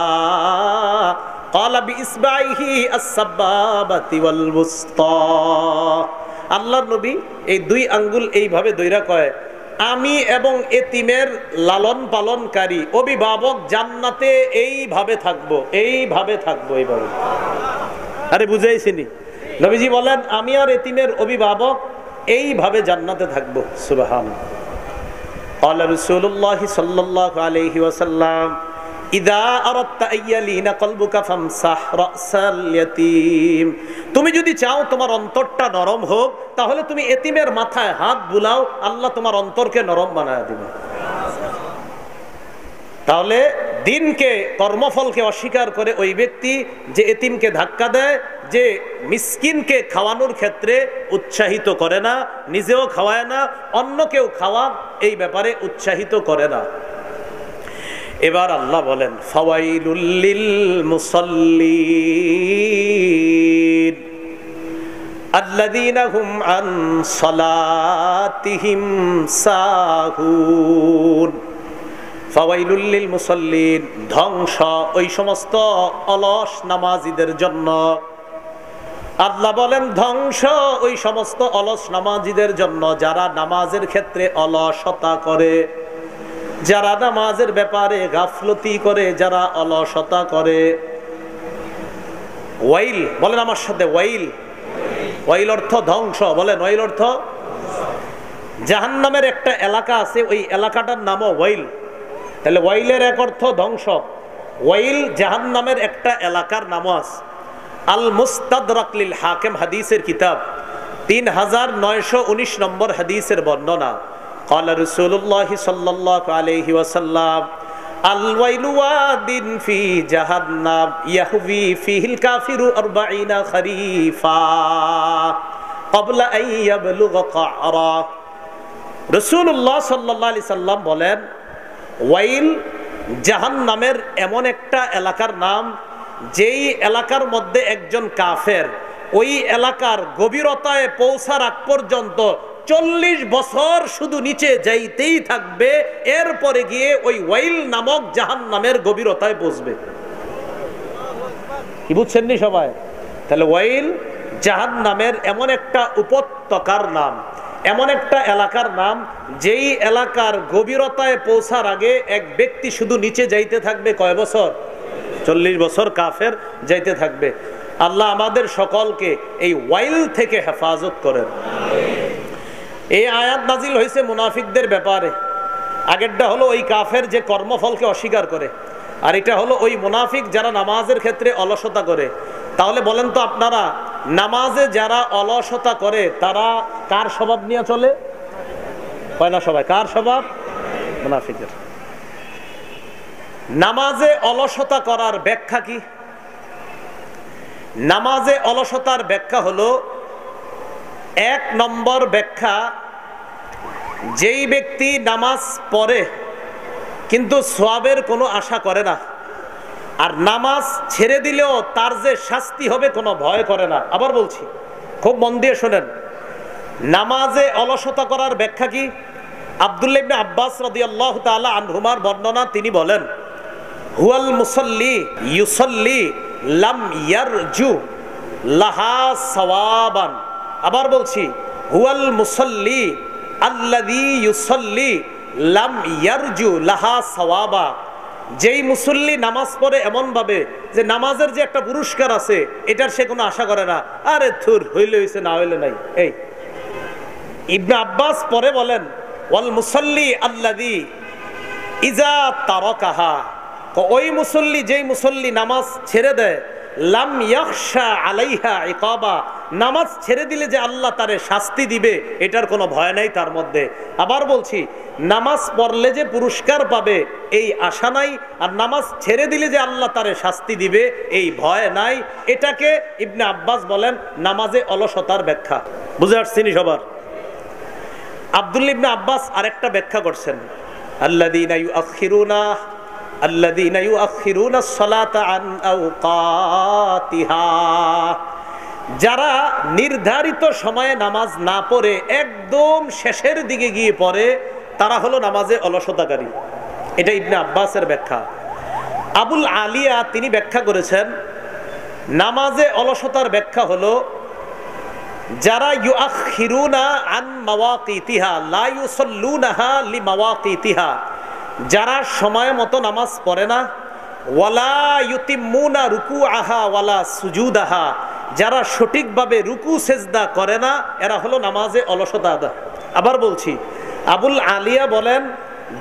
ক্বালা বিইসবাইহি আস-সাবাবাতি ওয়াল বুসতা। আল্লাহর নবী এই দুই আঙ্গুল এইভাবে দইরা কয়, আমি এবং এতিমের লালন পালনকারী অভিভাবক জান্নাতে এইভাবে থাকবো, এইভাবে থাকবো, এইভাবে। আরে বুঝাইছিনি? নবীজি বলেন আমি আর এতিমের অভিভাবক এইভাবে জান্নাতে থাকবো। সুবহানাল্লাহ। ক্বালা রাসূলুল্লাহ সাল্লাল্লাহু আলাইহি ওয়াসাল্লাম ইযা আরাদতা আইয়ালিনা কলবুকা ফামসাহ রাসাল ইয়াতীম। তুমি যদি চাও তোমার অন্তরটা নরম হোক, তাহলে তুমি এতিমের মাথায় হাত বুলাও, আল্লাহ তোমার অন্তরকে নরম বানায় দিবে। তাহলে দিনকে, কর্মফলকে অস্বীকার করে ওই ব্যক্তি যে এতিমকে ধাক্কা দেয়, যে মিসকিনকে খাওয়ানোর ক্ষেত্রে উৎসাহিত করে না, নিজেও খাওয়ায় না, অন্যকেও খাওয়া এই ব্যাপারে উৎসাহিত করে না। এবার আল্লাহ বলেন ফাওয়াইলুল লিল মুসাল্লিন আল্লাযীনা হুম আন সালাতিহিম সাহুন। ফাওয়াইলুল লিল মুসাল্লিন, ধ্বংস ওই সমস্ত অলস নামাজীদের জন্য। আল্লাহ বলেন ধ্বংস ওই সমস্ত অলস নামাজীদের জন্য যারা নামাজের ক্ষেত্রে অলসতা করে, যারা নামাজের ব্যাপারে গাফলতি করে, যারা অলসতা করে। ওয়াইল বলেন আমার সাথে, ওয়াইল। ওয়াইল অর্থ ধ্বংস, বলেন ওয়াইল অর্থ। জাহান্নামের একটা এলাকা আছে, ওই এলাকাটার নামও ওয়াইল। তাহলে ওয়াইলের এক অর্থ ধ্বংস। ওয়াইল জাহান্নামের একটা এলাকার নামও আছে। আল মুস্তাদরাক লিল হাকিম হাদিসের কিতাব 3919 নম্বর হাদিসের বর্ণনা। ক্বালা রাসূলুল্লাহ সাল্লাল্লাহু আলাইহি ওয়াসাল্লাম আল ওয়াইলু ওয়াদিন ফি জাহান্নাম ইয়াহবি ফিহিল কাফিরু 40 খরিফা ক্বাবলা আন ইয়াবলুগা ক্বারা। রাসূলুল্লাহ সাল্লাল্লাহু আলাইহি সাল্লাম বলেন ওয়াইল জাহান্নামের এমন একটা এলাকার নাম, যেই এলাকার মধ্যে একজন কাফের ওই এলাকার গভীরতায় পৌঁছার আগ পর্যন্ত 40 বছর শুধু নিচে যাইতেই থাকবে, এরপরে গিয়ে ওই ওয়াইল নামক জাহান্নামের গভীরতায় পৌঁছবে। কি বুঝছেননি সবাই? তাহলে ওয়াইল জাহান্নামের এমন একটা উপত্যকার নাম, এমন একটা এলাকার নাম, যেই এলাকার গভীরতায় পৌঁছার আগে এক ব্যক্তি শুধু নিচে যাইতে থাকবে কয় বছর? 40 বছর কাফের যাইতে থাকবে। আল্লাহ আমাদের সকলকে এই ওয়াইল থেকে হেফাজত করেন। এই আয়াত নাজিল হয়েছে মুনাফিকদের ব্যাপারে। আগেরটা হলো ওই কাফের যে কর্মফলকে অস্বীকার করে, আর এটা হলো ওই মুনাফিক যারা নামাজের ক্ষেত্রে অলসতা করে। তাহলে বলেন তো আপনারা, নামাজে যারা অলসতা করে তারা কার স্বভাব নিয়ে চলে? হয় না সবাই? কার স্বভাব? মুনাফিকের। নামাজে অলসতা করার ব্যাখ্যা কি? নামাজে অলসতার ব্যাখ্যা হলো, এক নম্বর ব্যাখ্যা, যেই ব্যক্তি নামাজ পড়ে কিন্তু সওয়াবের কোনো আশা করে না, আর নামাজ ছেড়ে দিলেও তার যে শাস্তি হবে কোনো ভয় করে না। আবার বলছি, খুব মন দিয়ে শোনেন, নামাজে অলসতা করার ব্যাখ্যা কি? আব্দুল্লাহ ইবনে আব্বাস রাদিয়াল্লাহু তাআলা আনহুমার বর্ণনা, তিনি বলেন হুয়াল মুসাল্লি ইউসাল্লি লাম ইয়ারজু লাহা সাওয়াবান। আবার বলছি, হুয়াল মুসাল্লি আল্লাযী ইউসাল্লি লাম ইয়ারজু লাহা সাওয়াবা। যেই মুসল্লি নামাজ পড়ে এমন ভাবে যে নামাজের যে একটা পুরস্কার আছে এটার সে কোনো আশা করে না, আরে থুর, হইলে হইছে, না হইলে নাই। এই ইবনে আব্বাস পরে বলেন ওয়াল মুসাল্লি আল্লাযী ইজা তারাকাহা, ওই মুসল্লি, যেই মুসল্লি নামাজ ছেড়ে দেয়, লাম ইয়াখশা আলাইহা ইকাবা, নামাজ ছেড়ে দিলে যে আল্লাহ তারে শাস্তি দিবে এটার কোনো ভয় নাই তার মধ্যে। আবার বলছি, নামাজ পড়লে যে পুরস্কার পাবে এই আশা নাই, আর নামাজ ছেড়ে দিলে যে আল্লাহ তারে শাস্তি দিবে এই ভয় নাই। এটাকে ইবনে আব্বাস বলেন নামাজে অলসতার ব্যাখ্যা। বুঝে আসছেনি সবার? আব্দুল্লাহ ইবনে আব্বাস আরেকটা ব্যাখ্যা করছেন, আল্লাযীনা ইউআখিরুনা আস-সালাতা আন আওকাতিহা, যারা নির্ধারিত সময়ে নামাজ না পড়ে একদম শেষের দিকে গিয়ে পড়ে তারা হলো নামাজে অলসতাকারী। এটা ইবনে আব্বাসের ব্যাখ্যা। আবুল আলিয়া তিনি ব্যাখ্যা করেছেন, নামাজে অলসতার ব্যাখ্যা হলো যারা ইউআখিরুনা আন মাওয়াকিতিহা লা ইউসাল্লুনাহা লিমাওয়াকিতিহা, যারা সময় মতো নামাজ পড়ে না, ওয়ালা ইউতিম্মুনা রুকুআহা ওয়ালা সুজুদাহা, যারা সঠিকভাবে রুকু সেজদা করে না, এরা হলো নামাজে অলসতা আদা। আবার বলছি, আবুল আলিয়া বলেন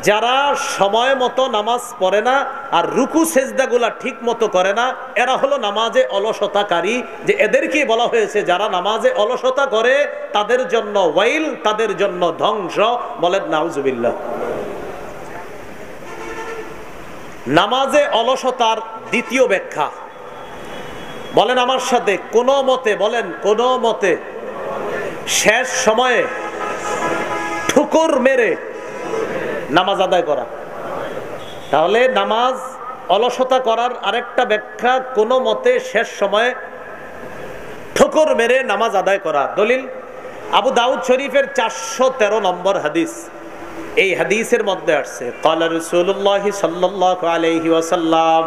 যারা সময় মতো নামাজ পড়ে না আর রুকু সেজদাগুলা ঠিক মতো করে না, এরা হলো নামাজে অলসতাকারী। যে এদেরকে বলা হয়েছে যারা নামাজে অলসতা করে তাদের জন্য ওয়াইল, তাদের জন্য ধ্বংস। বলেন নাউজুবিল্লাহ। নামাজে অলসতার দ্বিতীয় ব্যাখ্যা, বলেন আমার সাথে, কোন মতে, বলেন কোন মতে শেষ সময়ে ঠুকুর মেরে নামাজ আদায় করা। তাহলে নামাজ অলসতা করার আরেকটা ব্যাখ্যা, কোন মতে শেষ সময়ে ঠুকুর মেরে নামাজ আদায় করা। দলিল আবু দাউদ শরীফের 413 নম্বর হাদিস। এই হাদিসের মধ্যে আসছে ক্বালা রাসূলুল্লাহ সাল্লাল্লাহু আলাইহি ওয়াসাল্লাম,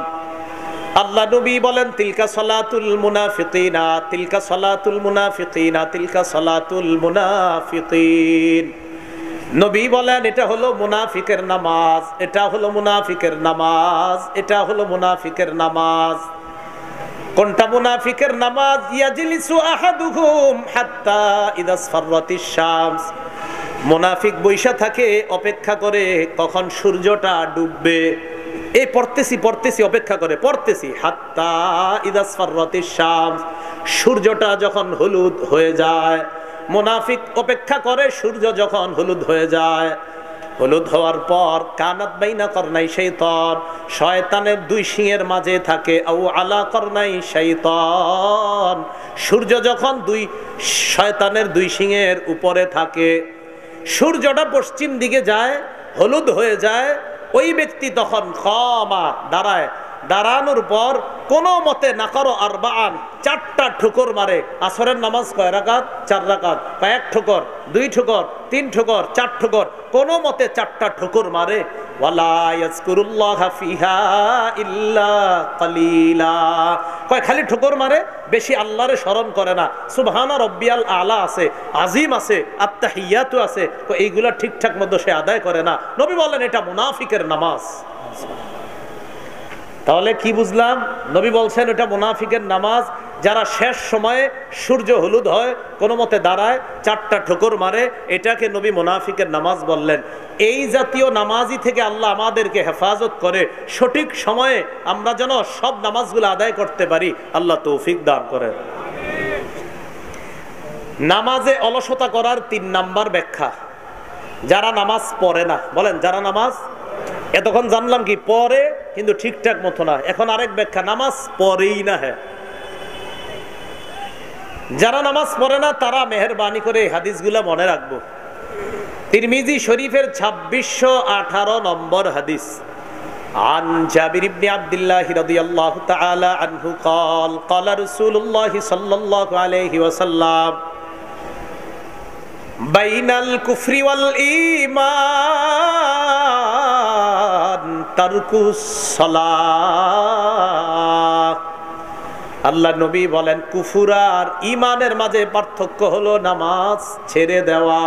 আল্লাহ নবী বলেন, তিলকা সালাতুল মুনাফিকিনা, তিলকা সালাতুল মুনাফিকিনা, তিলকা সালাতুল মুনাফিকিন। নবী বলেন এটা হলো মুনাফিকের নামাজ, এটা হলো মুনাফিকের নামাজ, এটা হলো মুনাফিকের নামাজ। কোনটা মুনাফিকের নামাজ? ইয়াজলিসু আহাদুহুম হাত্তা ইযা আসফারাতিশ শামস, মুনাফিক বৈশা থাকে, অপেক্ষা করে কখন সূর্যটা ডুববে। এই পড়তেছি অপেক্ষা করে পড়তেছি, হাত্তা ইযা আসফারাতিশ শামস, সূর্যটা যখন হলুদ হয়ে যায়। মুনাফিক অপেক্ষা করে সূর্য যখন হলুদ হয়ে যায়। হলুদ হওয়ার পর কানাত বাইনা করনাই শাইতান, শয়তানের দুই শিঙের মাঝে থাকে, আও আলা করনাই শাইতান, সূর্য যখন শয়তানের দুই শিঙের উপরে থাকে, সূর্যটা পশ্চিম দিকে যায়, হলুদ হয়ে যায়, ওই ব্যক্তি তখন ক্ষমা দাঁড়ায়, দাঁড়ানোর পর কোন মতে নাকারো আরবাআন, 4টা ঠুকর মারে। আসরের নামাজ কয় রাকাত? 4 রাকাত। কয়েক ঠুকর? 2 ঠুকর, 3 ঠুকর, 4 ঠুকর, কোন মতে 4টা ঠুকর মারে। ওয়ালা ইয়াজকুরুল্লাহ ফিহা ইল্লা কালিলা, কয় খালি ঠুকর মারে, বেশি আল্লাহরে স্মরণ করে না। সুবহানা রব্বিয়াল আলা আছে, আজিম আছে, আত্তাহিয়াতু আছে, এইগুলা ঠিকঠাক মতো সে আদায় করে না। নবী বলেন এটা মুনাফিকের নামাজ। তাহলে কি বুঝলাম? নবী বলছেন এটা মুনাফিকের নামাজ, যারা শেষ সময়ে সূর্য হলুদ হয় কোনো মতে দাঁড়ায়, 4টা ঠোকর মারে, এটাকে নবী মুনাফিকের নামাজ বললেন। এই জাতীয় নামাজি থেকে আল্লাহ আমাদেরকে হেফাজত করে, সঠিক সময়ে আমরা যেন সব নামাজগুলো আদায় করতে পারি, আল্লাহ তৌফিক দান করেন। নামাজে অলসতা করার 3 নাম্বার ব্যাখ্যা, যারা নামাজ পড়ে না। বলেন যারা নামাজ, এতক্ষণ জানলাম কি পড়ে কিন্তু ঠিকঠাক মতো না, এখন আরেক ব্যাখ্যা, নামাজ পড়েই না। হ্যাঁ, যারা নামাজ পড়ে না তারা মেহেরবানি করে হাদিসগুলা মনে রাখবো। তিরমিজি শরীফের 2618 নম্বর হাদিস, আন জাবির ইবনে আব্দুল্লাহ রাদিয়াল্লাহু তাআলা আনহু قال قال رسول الله صلى الله عليه وسلم বাইনাল কুফরি ওয়াল ঈমান তারকুস সালাহ। আল্লাহ নবী বলেন কুফর আর ঈমানের মাঝে পার্থক্য হলো নামাজ ছেড়ে দেওয়া।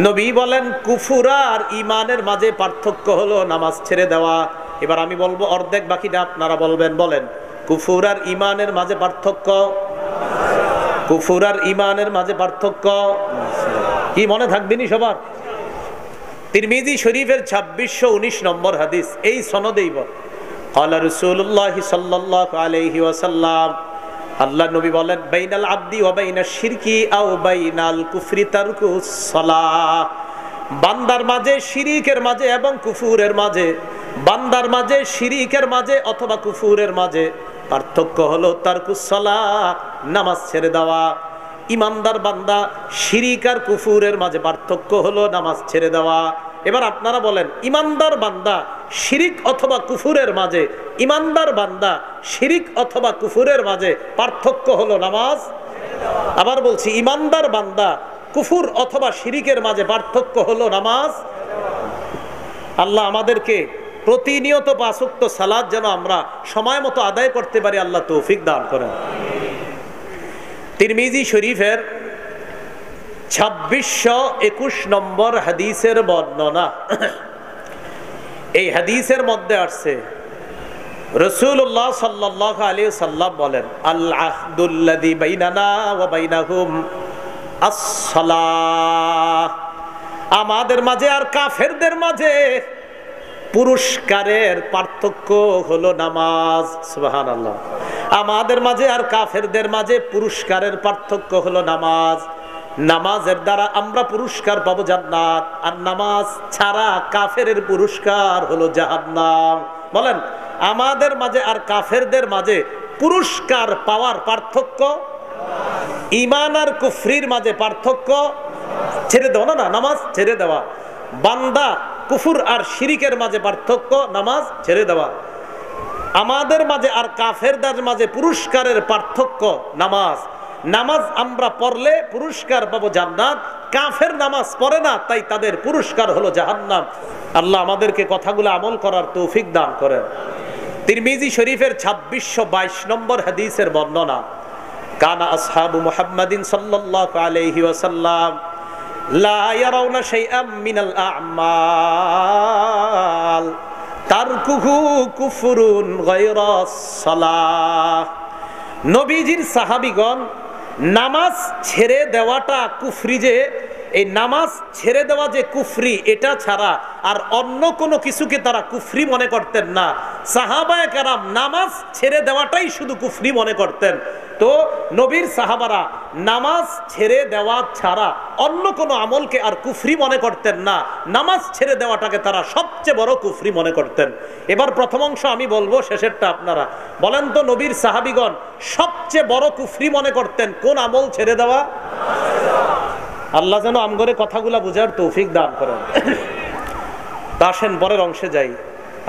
নবী বলেন কুফর আর ঈমানের মাঝে পার্থক্য হলো নামাজ ছেড়ে দেওয়া। এবার আমি বলবো অর্ধেক, বাকিটা আপনারা বলবেন। বলেন কুফর আর ঈমানের মাঝে পার্থক্য, কুফর আর ঈমানের মাঝে পার্থক্য কি মনে থাকবেনি সবার? তিরমিজি শরীফের 2619 নম্বর হাদিস, এই সনদেই বল ক্বালা রাসূলুল্লাহ সাল্লাল্লাহু আলাইহি ওয়াসাল্লাম, আল্লাহ নবী বলেন বাইনাল আবদি ওয়া বাইনাশ শিরকি আও বাইনাল কুফরি তারকুস সালাহ। বান্দার মাঝে শিরিকের মাঝে এবং কুফুরের মাঝে, বান্দার মাঝে শিরিকের মাঝে অথবা কুফুরের মাঝে পার্থক্য হলো তারকুস সালাহ, নামাজ ছেড়ে দেওয়া। ইমানদার বান্দা শিরিক আর কুফুরের মাঝে পার্থক্য হলো নামাজ ছেড়ে দেওয়া। এবার আপনারা বলেন ইমানদার বান্দা শিরিক অথবা কুফুরের মাঝে, ইমানদার বান্দা শিরিক অথবা কুফুরের মাঝে পার্থক্য হলো নামাজ। আবার বলছি, ইমানদার বান্দা কুফুর অথবা শিরিকের মাঝে পার্থক্য হলো নামাজ। আল্লাহ আমাদেরকে প্রতিনিয়ত 5 ওয়াক্ত সালাত যেন আমরা সময় মতো আদায় করতে পারি, আল্লাহ তৌফিক দান করেন। তিরমিজি শরীফের 2621 নম্বর হাদিসের বর্ণনা। এই হাদিসের মধ্যে আসছে রাসূলুল্লাহ সাল্লাল্লাহু আলাইহি ওয়াসাল্লাম বলেন, আল আহদুল্লাযী বাইনানা ওয়া বাইনাহুম আস-সালাহ। আমাদের মাঝে আর কাফেরদের মাঝে পুরস্কারের পার্থক্য হলো নামাজ। সুবহানাল্লাহ। আমাদের মাঝে আর কাফেরদের মাঝে পুরস্কারের পার্থক্য হলো নামাজ। নামাজের দ্বারা আমরা পুরস্কার পাবো জান্নাত, আর নামাজ ছাড়া কাফেরের পুরস্কার হলো জাহান্নাম। বলেন, আমাদের মাঝে আর কাফেরদের মাঝে পুরস্কার পাওয়ার পার্থক্য, ঈমান আর কুফরির মাঝে পার্থক্য ছেড়ে দেওয়া না, নামাজ ছেড়ে দেওয়া। বান্দা কুফর আর শিরিকের মাঝে পার্থক্য, নামাজ ছেড়ে দেওয়া। আমাদের মাঝে আর কাফেরদের মাঝে পুরস্কারের পার্থক্য নামাজ। নামাজ আমরা পড়লে পুরস্কার পাবো জান্নাত, কাফের নামাজ পড়ে না, তাই তাদের পুরস্কার হলো জাহান্নাম। আল্লাহ আমাদেরকে কথাগুলো আমল করার তৌফিক দান করেন। তিরমিজি শরীফের 2622 নম্বর হাদিসের বর্ণনা, কানা আসহাবু মুহাম্মাদিন সাল্লাল্লাহু আলাইহি ওয়াসাল্লাম লা ইয়ারাউনা শাইআম মিনাল আ'মাল তারকুহু কুফরুন গায়রাস সালাহ। নবীজির সাহাবীগণ নামাজ ছেড়ে দেওয়াটা কুফরি, যে এই নামাজ ছেড়ে দেওয়া যে কুফরি, এটা ছাড়া আর অন্য কোনো কিছুকে তারা কুফরি মনে করতেন না। সাহাবায়ে কেরাম নামাজ ছেড়ে দেওয়াটাই শুধু কুফরি মনে করতেন। তো নবীর সাহাবারা নামাজ ছেড়ে দেওয়া ছাড়া অন্য কোনো আমলকে আর কুফরি মনে করতেন না, নামাজ ছেড়ে দেওয়াটাকে তারা সবচেয়ে বড় কুফরি মনে করতেন। এবার প্রথম অংশ আমি বলবো, শেষেরটা আপনারা বলেন তো, নবীর সাহাবীগণ সবচেয়ে বড় কুফরি মনে করতেন কোন আমল ছেড়ে দেওয়া? আল্লাহ যেন আমগরে কথাগুলা বুঝার তৌফিক দান করেন। তা আসেন পরের অংশে যাই।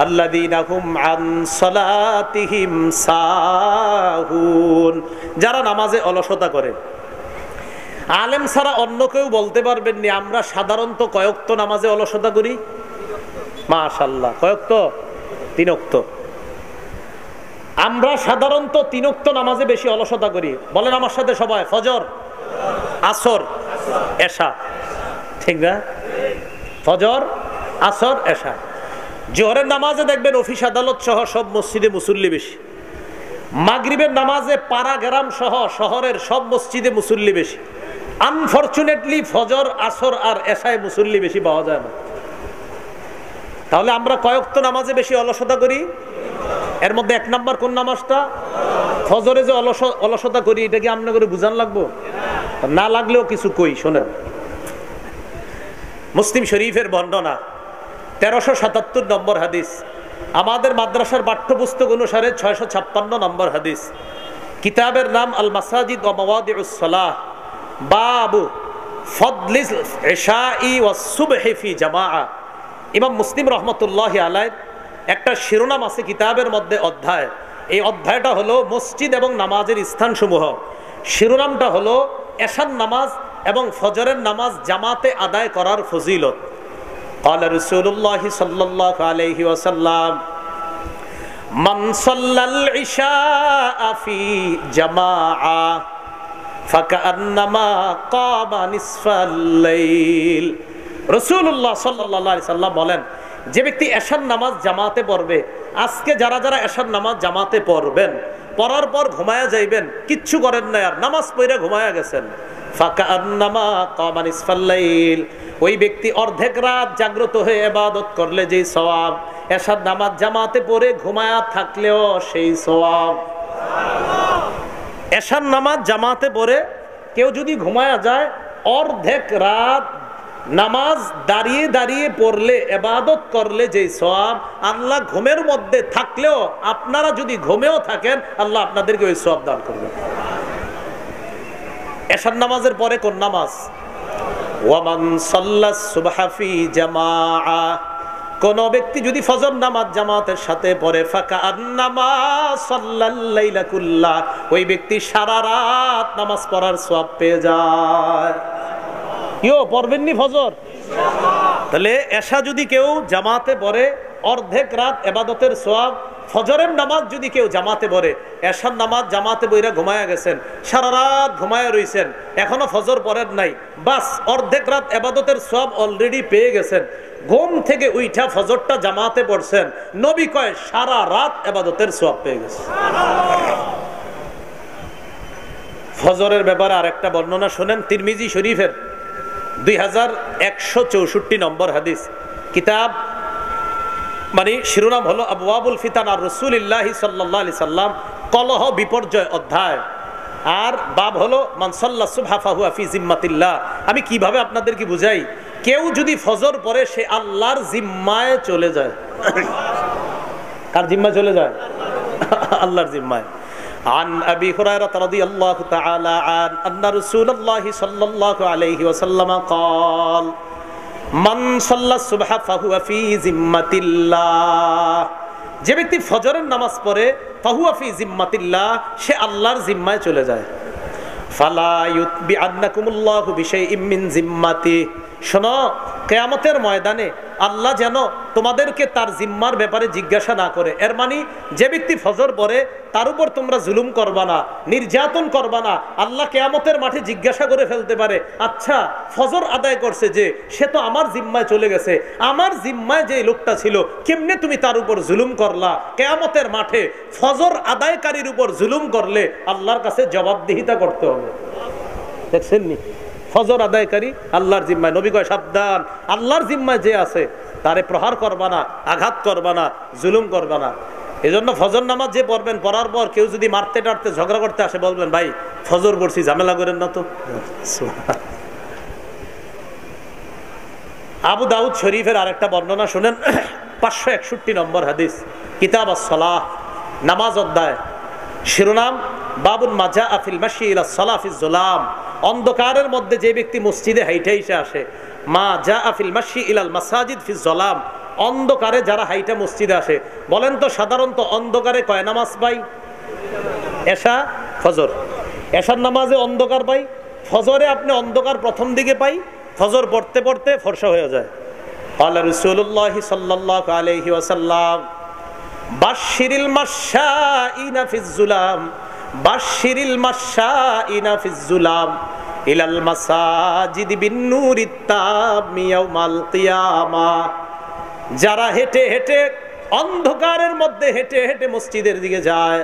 আল্লাযীনা হুম আন সালাতিহিম সাহুন, যারা নামাজে অলসতা করে। আলেম ছাড়া অন্য কেউ বলতে পারবেন না আমরা সাধারণত কয়েকত নামাজে অলসতা করি। মাশাআল্লাহ, কয়েকত? 3 ওয়াক্ত। আমরা সাধারণত 3 ওয়াক্ত নামাজে বেশি অলসতা করি। বলেন আমার সাথে সবাই, ফজর, আসর, এশা। ঠিক না? ফজর, আসর, এশা। জোহরের নামাজে দেখবেন অফিস আদালত সহ সব মসজিদে মুসল্লি বেশি। মাগরিবের নামাজে পাড়া গ্রাম সহ শহরের সব মসজিদে মুসল্লি বেশি। আনফরচুনেটলি ফজর, আসর আর এশায় মুসল্লি বেশি পাওয়া যায় না। তাহলে আমরা কয়েকত নামাজে বেশি অলসতা করি। এর মধ্যে 1 নাম্বার কোন নামাজটা? ফজরে যে অলসতা করি, এটা কি আমনে করে বুঝান লাগবো? না লাগলেও কিছু কই, শোনেন। মুসলিম শরীফের বর্ণনা 1377 নম্বর হাদিস, আমাদের মাদ্রাসার পাঠ্যপুস্তক অনুসারে 656 নম্বর হাদিস। কিতাবের নাম আল মাসাজিদ ওয়া মাওয়াদিউস সালাহ, বাবু ফদলিল ইশাই ওয়াস সুবহি ফি জামাআ। ইমাম মুসলিম রাহমাতুল্লাহি আলাইহি একটা শিরোনাম আছে কিতাবের মধ্যে, অধ্যায়। এই অধ্যায়টা হলো মসজিদ এবং নামাজের স্থানসমূহ। শিরোনামটা হলো এশার নামাজ এবং ফজরের নামাজ জামাতে আদায় করার ফজিলত। قال رسول الله صلى الله عليه وسلم من صلى العشاء في جماعة فكأنما قام نصف الليل। রাসূলুল্লাহ সাল্লাল্লাহু আলাইহি সাল্লাম বলেন, যে ব্যক্তি এশার নামাজ জামাতে পড়বে, আজকে যারা যারা এশার নামাজ জামাতে পড়বেন, পড়ার পর ঘুমায়া যাইবেন, কিচ্ছু করেন না, আর নামাজ পড়ে ঘুমায়া গেছেন, ফাকান্নামা কামা নিসফাল লাইল, ওই ব্যক্তি অর্ধেক রাত জাগ্রত হয়ে ইবাদত করলে যেই সওয়াব, এশার নামাজ জামাতে পড়ে ঘুমায়া থাকলেও সেই সওয়াব। এশার নামাজ জামাতে পড়ে কেউ যদি ঘুমায়া যায়, অর্ধেক রাত নামাজ দাঁড়িয়ে দাঁড়িয়ে পড়লে, ইবাদত করলে যেই সওয়াব, আল্লাহ ঘুমের মধ্যে থাকলেও, আপনারা যদি ঘুমেও থাকেন, আল্লাহ আপনাদেরকে ওই সওয়াব দান করবেন। এশার নামাজের পরে কোন নামাজ? ওয়ামান সাল্লাস সুবহা ফি জামাআ, কোন ব্যক্তি যদি ফজর নামাজ জামাতের সাথে পড়ে ফাকান্নামা সাল্লাল লাইলা কুল্লাহ, ওই ব্যক্তি সারা রাত নামাজ পড়ার সওয়াব পেয়ে যায়। পড়বেননি ফজর? তাহলে এশা যদি কেউ জামাতে পড়ে অর্ধেক রাত ইবাদতের সওয়াব। ফজরের নামাজ যদি কেউ জামাতে পড়ে, এশার নামাজ জামাতে বইরা ঘুমায়া গেছেন, সারা রাত ঘুমায়া রইছেন, এখনো ফজর পড়েন নাই, বাস অর্ধেক রাত ইবাদতের সওয়াব অলরেডি পেয়ে গেছেন। ঘুম থেকে উইঠা ফজরটা জামাতে পড়ছেন, নবী কয় সারা রাত ইবাদতের সওয়াব পেয়ে গেছে। ফজরের ব্যাপারে আরেকটা বর্ণনা শুনেন, তিরমিজি শরীফের 2164 নম্বর হাদিস। কিতাব মানে শিরোনাম হলো আবওয়াবুল ফিতান আর রাসূলুল্লাহ সাল্লাল্লাহু আলাইহি সাল্লাম, কলহ বিপর্যয় অধ্যায়। আর বাব হলো মান সাল্লা সুবহা ফাহুয়া ফি জিম্মাতিল্লাহ। আমি কিভাবে আপনাদেরকে বুঝাই, কেউ যদি ফজর পড়ে সে আল্লাহর জিম্মায় চলে যায়। কার জিম্মায় চলে যায়? আল্লাহর জিম্মায়। عن أبي هريرة رضي الله تعالى عنه أن رسول الله صلى الله عليه وسلم قال من صلى الصبح فهو في ذمة الله। যে ব্যক্তি ফজরের নামাজ পড়ে ফাহুয়া ফি জিম্মাতিল্লাহ, সে আল্লাহর জিম্মায় চলে যায়। ফালা ইউতবিআন্নাকুমুল্লাহু বিশাইইম মিন জিম্মাতি। শোনো, কিয়ামতের ময়দানে আল্লাহ যেন তোমাদেরকে তার জিম্মার ব্যাপারে জিজ্ঞাসা না করে। এর মানে যে ব্যক্তি ফজর পড়ে তার উপর তোমরা জুলুম করবা না, নির্যাতন করবা না। আল্লাহ কিয়ামতের মাঠে জিজ্ঞাসা করে ফেলতে পারে, আচ্ছা ফজর আদায় করছে যে, সে তো আমার জিম্মায় চলে গেছে, আমার জিম্মায় যে লোকটা ছিল কেমনে তুমি তার উপর জুলুম করলা? কিয়ামতের মাঠে ফজর আদায়কারীর উপর জুলুম করলে আল্লাহর কাছে জবাবদিহিতা করতে হবে। দেখছেন নি? ফজর আদায়কারী আল্লাহর জিম্মায়। নবী কয় সাবধান, আল্লাহর জিম্মায় যে আছে তারে প্রহার করবা না, আঘাত করবা না, জুলুম করবা না। এই জন্য ফজর নামাজ যে পড়বেন, পড়ার পর কেউ যদি মারতে টারতে ঝগড়া করতে আসে, বলবেন ভাই ফজর পড়ছি, ঝামেলা করেন না তো। আবু দাউদ শরীফের আরেকটা বর্ণনা শুনেন, 561 নম্বর হাদিস, কিতাব আস-সালাহ, নামাজ অধ্যায়। শিরোনাম বাবুন মা জাআ ফিল মাশি ইলা সালাহ ফিজ যুলাম। অন্ধকারের মধ্যে যে ব্যক্তি মসজিদে হাইটা এসে আসে, মা জাআ ফিল মাশি ইলাল মাসাজিদ ফিজ যুলাম, অন্ধকারে যারা হাইটা মসজিদে আসে। বলেন তো সাধারণত অন্ধকারে কয় নামাজ পাই? এশা, ফজর। এশার নামাজে অন্ধকার পাই, ফজরে আপনি অন্ধকার প্রথম দিকে পাই, ফজর পড়তে পড়তে ফর্সা হয়ে যায়। ক্বালা রাসূলুল্লাহ সাল্লাল্লাহু আলাইহি ওয়াসাল্লাম বাশশিরিল মাশাইনা ফিজ যুলাম, বাশশিরিল মাশাইনা ফিজ যুলাম ইলাল মাসাজিদ বিন নূরিত তামি ইয়াউমাল কিয়ামাহ। যারা হেঁটে হেঁটে অন্ধকারের মধ্যে হেঁটে হেঁটে মসজিদের দিকে যায়,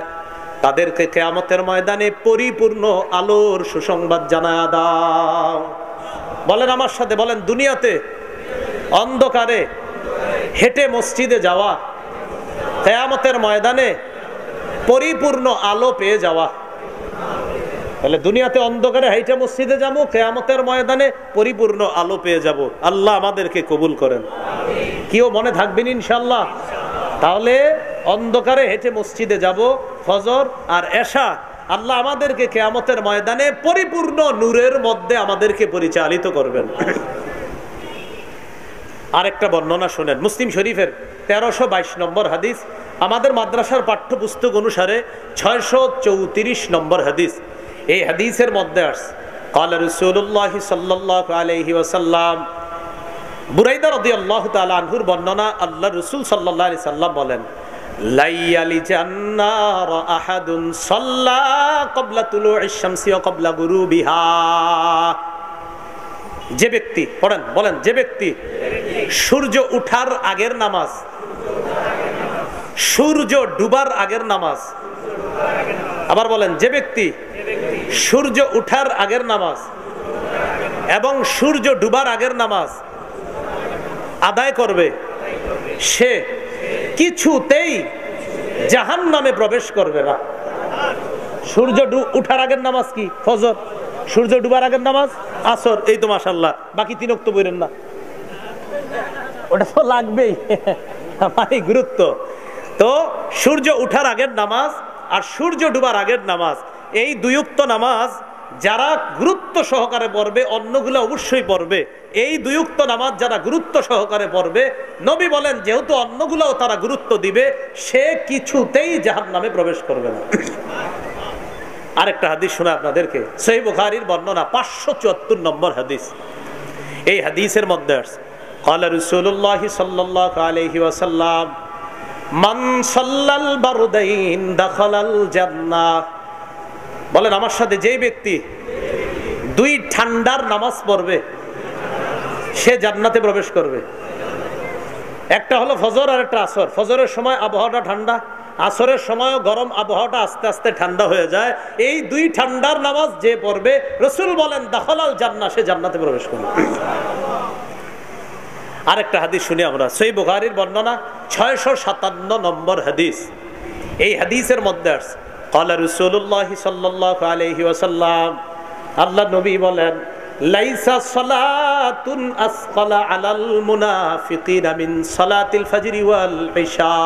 তাদেরকে কিয়ামতের ময়দানে পরিপূর্ণ আলোর সুসংবাদ জানায়া দাও। বলেন আমার সাথে, বলেন দুনিয়াতে অন্ধকারে হেঁটে মসজিদে যাওয়া, কিয়ামতের ময়দানে পরিপূর্ণ আলো পেয়ে যাওয়া। তাহলে দুনিয়াতে অন্ধকারে হাইটা মসজিদে যাবো, কিয়ামতের ময়দানে পরিপূর্ণ আলো পেয়ে যাব। আল্লাহ আমাদেরকে কবুল করেন। কেউ মনে থাকবেন ইনশাআল্লাহ? তাহলে অন্ধকারে হেঁটে মসজিদে যাব, ফজর আর এশা, আল্লাহ আমাদেরকে কিয়ামতের ময়দানে পরিপূর্ণ নূরের মধ্যে আমাদেরকে পরিচালিত করবেন। আরেকটা বর্ণনা শুনেন, মুসলিম শরীফের 1322 নম্বর হাদিস, আমাদের মাদ্রাসার পাঠ্যপুস্তক অনুসারে 634 নম্বর হাদিস। এই হাদিসের মধ্যে আসছে ক্বালা রাসূলুল্লাহ সাল্লাল্লাহু আলাইহি ওয়াসাল্লাম, বুরাইদা রাদিয়াল্লাহু তাআলা আনহুর বর্ণনা, আল্লাহ রাসূল সাল্লাল্লাহু আলাইহি সাল্লাম বলেন, লাইয়ালি জান্নার আহাদুন সাল্লা ক্বাবলা তুলুইশ শামসি ওয়া ক্বাবলা গুরুবিহা। যে ব্যক্তি, পড়েন বলেন, যে ব্যক্তি সূর্য উঠার আগের নামাজ, সূর্য ডুবার আগের নামাজ, আবার বলেন, যে ব্যক্তি সূর্য উঠার আগের নামাজ এবং সূর্য ডুবার আগের নামাজ আদায় করবে, সে কিছুতেই জাহান্নামে প্রবেশ করবে না। সূর্য উঠার আগের নামাজ কি? ফজর। সূর্য ডুবার আগের নামাজ আসর। এই তো মাশাআল্লাহ, বাকি তিন ওয়াক্ত পড়েন না, ওটা তো লাগবেই, মানে গুরুত্ব। তো সূর্য উঠার আগের নামাজ আর সূর্য ডুবার আগের নামাজ, এই দুই ওয়াক্ত নামাজ যারা গুরুত্ব সহকারে পড়বে, অন্যগুলো অবশ্যই পড়বে, এই দুই ওয়াক্ত নামাজ যারা গুরুত্ব সহকারে পড়বে, নবী বলেন যেহেতু অন্যগুলোও তারা গুরুত্ব দিবে, সে কিছুতেই জাহান্নামে প্রবেশ করবে না। আরেকটা হাদিস শোনা আপনাদেরকে, সহিহ বুখারীর বর্ণনা 574 নম্বর হাদিস। এই হাদিসের মধ্যে আছে قال رسول الله صلى الله عليه وسلم من صلى البردين دخل الجنة। বলেন আমার সাথে, যেই ব্যক্তি দুই ঠান্ডার নামাজ পড়বে সে জান্নাতে প্রবেশ করবে। একটা হলো ফজর আর একটা আসর। ফজরের সময় আবহাওয়াটা ঠান্ডা, আসরের সময়ও গরম, আবহাওয়াটা আস্তে আস্তে ঠান্ডা হয়ে যায়। এই দুই ঠান্ডার নামাজ যে পড়বে, রাসূল বলেন দাখালাল জান্নাহ, সে জান্নাতে প্রবেশ করবে। আরেকটা হাদিস শুনি আমরা, সহিহ বুখারীর বর্ণনা 657 নম্বর হাদিস। এই হাদিসের মধ্যে আছে ক্বালা রাসূলুল্লাহ সাল্লাল্লাহু আলাইহি ওয়াসাল্লাম, আল্লাহ নবী বলেন লাইসা সালাতুন আসকালা আলাল মুনাফিকিনা মিন সালাতিল ফজরি ওয়াল ইশা।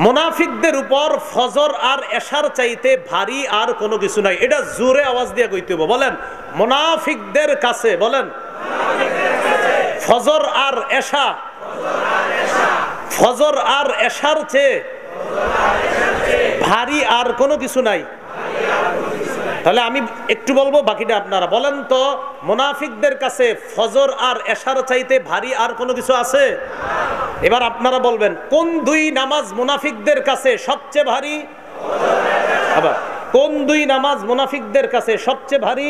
মুনাফিকদের উপর ফজর আর এশার চাইতে ভারী আর কোনো কিছু নাই। এটা জোরে আওয়াজ দিয়ে কইতে হবে, বলেন মুনাফিকদের কাছে, বলেন ফজর আর এশা, ফজর আর এশার চেয়ে ভারী আর কোনো কিছু নাই। তাহলে আমি একটু বলবো, বাকিটা আপনারা বলেন তো, মুনাফিকদের কাছে ফজর আর এশার চাইতে ভারী আর কোনো কিছু আছে? এবার আপনারা বলবেন কোন দুই নামাজ মুনাফিকদের কাছে সবচেয়ে ভারী? আবার কোন দুই নামাজ মুনাফিকদের কাছে সবচেয়ে ভারী?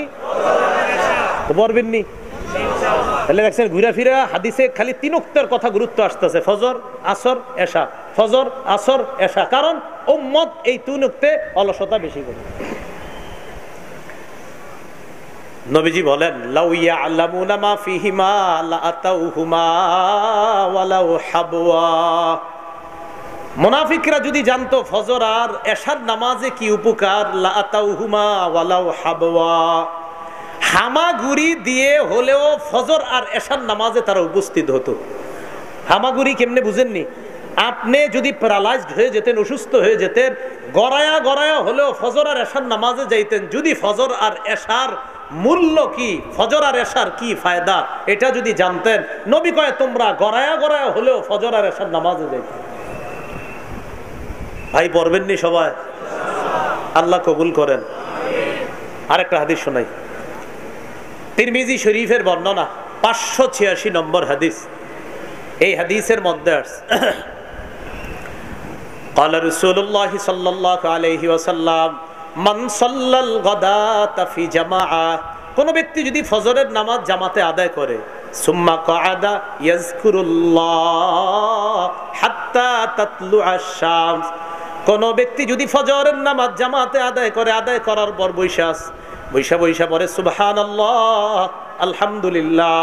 বলবেননি? তাহলে দেখছেন ঘুরা ফিরা হাদিসে খালি তিন ওয়াক্তের কথা গুরুত্ব আসতেছে, ফজর আসর এশা, ফজর আসর এশা। কারণ উম্মত এই তিন ওয়াক্তে অলসতা বেশি করে। নবীজি বলেন লাউ ইয়ালামুনা মা ফিহিমা লাআতাউহুমা ওয়ালাউ হাবওয়া। মুনাফিকরা যদি জানতো ফজর আর এশার নামাজে কি উপকার, লাআতাউহুমা ওয়ালাউ হাবওয়া, হামাগুড়ি দিয়ে হলেও ফজর আর এশার নামাজে তারা উপস্থিত হতো। হামাগুড়ি কেমনে বুঝেননি? আপনি যদি প্যারালাইজড হয়ে যেতেন, অসুস্থ হয়ে যেতেন, গড়ায়া গড়ায়া হলেও ফজর আর এশার নামাজে যাইতেন। যদি ফজর আর এশার মূল্য কি, ফজর আর এশার কি ফায়দা, এটা যদি জানতেন, নবী কয় তোমরা গড়ায়া গড়ায়া হলেও ফজর আর এশার নামাজে যাইতেন। ভাই পড়বেননি সবাই? আল্লাহ কবুল করেন। আরেকটা হাদিস শোনাই, তিরমিজি শরীফের বর্ণনা 586 নম্বর হাদিস। এই হাদিসের মধ্যে আছে قال رسول الله صلى الله عليه وسلم من صلى الغداة في جماعة। কোন ব্যক্তি যদি ফজরের নামাজ জামাতে আদায় করে, সুম্মা ক্বাদা ইয়াযকুরুল্লাহ হাত্তা তাতলুআশ শামস। কোন ব্যক্তি যদি ফজরের নামাজ জামাতে আদায় করে, আদায় করার পর বৈশা পড়ে সুবহানাল্লাহ, আলহামদুলিল্লাহ,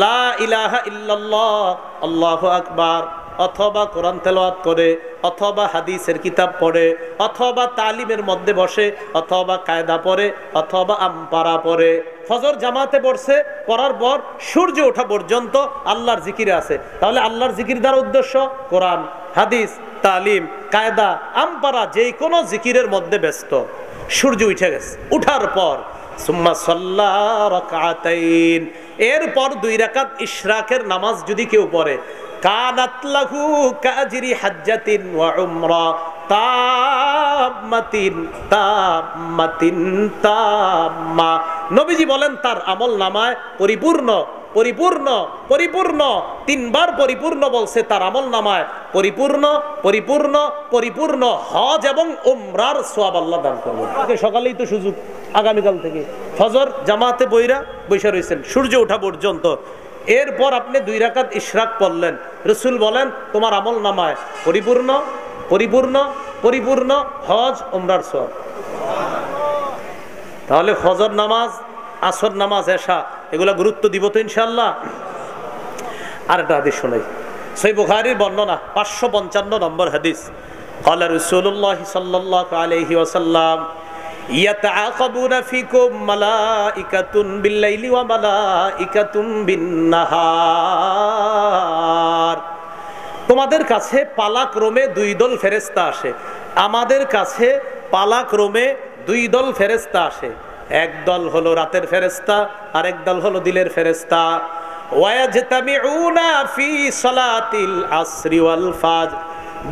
লা ইলাহা ইল্লাল্লাহ, আল্লাহু আকবার, অথবা কোরআন তেলাওয়াত করে, অথবা হাদিসের কিতাব পড়ে, অথবা তালিমের মধ্যে বসে, অথবা কায়দা পড়ে, অথবা আমপারা পড়ে। ফজর জামাতে পড়ছে, পড়ার পর সূর্য ওঠা পর্যন্ত আল্লাহর জিকিরে আছে। তাহলে আল্লাহর জিকির দ্বারা উদ্দেশ্য কোরআন, হাদিস, তালিম, কায়দা, আমপারা, যেই কোনো জিকিরের মধ্যে ব্যস্ত। সূর্য উঠে গেছে, উঠার পর সুম্মা সাল্লা রাকাতাইন, এরপর 2 রাকাত ইশরাকের নামাজ যদি কেউ পড়ে, কানাত লাহু কাজরি হাজ্জাতিন ওয়া উমরা তাম্মাতিন তাম্মাতিন তাম্মা। নবীজি বলেন তার আমল নামায় পরিপূর্ণ পরিপূর্ণ পরিপূর্ণ, 3 বার পরিপূর্ণ বলছে, তার আমল নামায় পরিপূর্ণ পরিপূর্ণ পরিপূর্ণ হজ এবং উমরার সওয়াব আল্লাহ দান করবেন। সকালেই তো সুযোগ, আগামীকাল থেকে ফজর জামাতে বৈশা রয়েছেন সূর্য ওঠা পর্যন্ত। এরপর আপনি 2 রাকাত ইশরাক পড়লেন, রাসূল বলেন তোমার আমল নামায় পরিপূর্ণ পরিপূর্ণ পরিপূর্ণ হজ উমরার সওয়াব। তাহলে ফজর নামাজ, আসর নামাজ, এশা, এগুলা গুরুত্ব দিব তো ইনশাআল্লাহ। আর একটা হাদিস শোনাই, সহিহ বুখারীর বর্ণনা 555 নম্বর হাদিস। قال رسول الله صلى الله عليه وسلم يتعاقبون فيكم ملائكة بالليل وملائكة بالنهار। তোমাদের কাছে পালাক্রমে 2 দল ফেরেশতা আসে, আমাদের কাছে পালাক্রমে দুই দল ফেরেশতা আসে। এক দল হলো রাতের ফেরেশতা, আরেক দল হলো দিনের ফেরেশতা। ওয়ায়াজতামিউনা ফি সালাতিল আসরি ওয়াল ফাজর।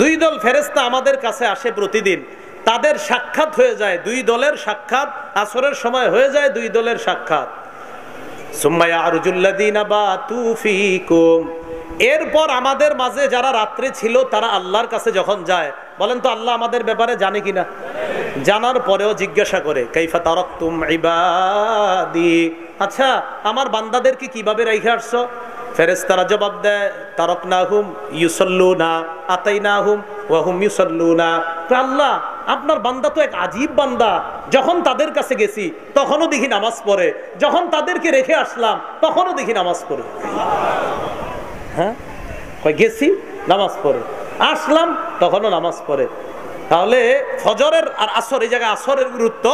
দুই দল ফেরেশতা আমাদের কাছে আসে প্রতিদিন। তাদের সাক্ষাৎ হয়ে যায় দুই দলের সাক্ষাৎ, আসরের সময় হয়ে যায় দুই দলের সাক্ষাৎ। সুম্মা ইয়ারজুল্লাযিনা বাতু ফীকুম। এরপর আমাদের মাঝে যারা রাত্রে ছিল তারা আল্লাহর কাছে যখন যায়, বলেন তো আল্লাহ আমাদের ব্যাপারে জানে কিনা? জানার পরেও জিজ্ঞাসা করে কাইফা তারাকতুম ইবাদি, আচ্ছা আমার বান্দাদেরকে কিভাবে রাইখে আসছো? ফেরেশতারা জবাব দেয় তারাকনাহুম ইউসাল্লুনা আতাইনাহুম ওয়া হুম ইউসাল্লুনা। আল্লাহ আপনার বান্দা তো এক আজীব বান্দা, যখন তাদের কাছে গেছি তখনও দেখি নামাজ পড়ে, যখন তাদেরকে রেখে আসলাম তখনও দেখি নামাজ পড়ে। হ্যাঁ, গেছি নামাজ পড়ে, আসলাম তখনও নামাজ পড়ে। তাহলে ফজরের আর আসর, এই জায়গায় আসরের গুরুত্ব,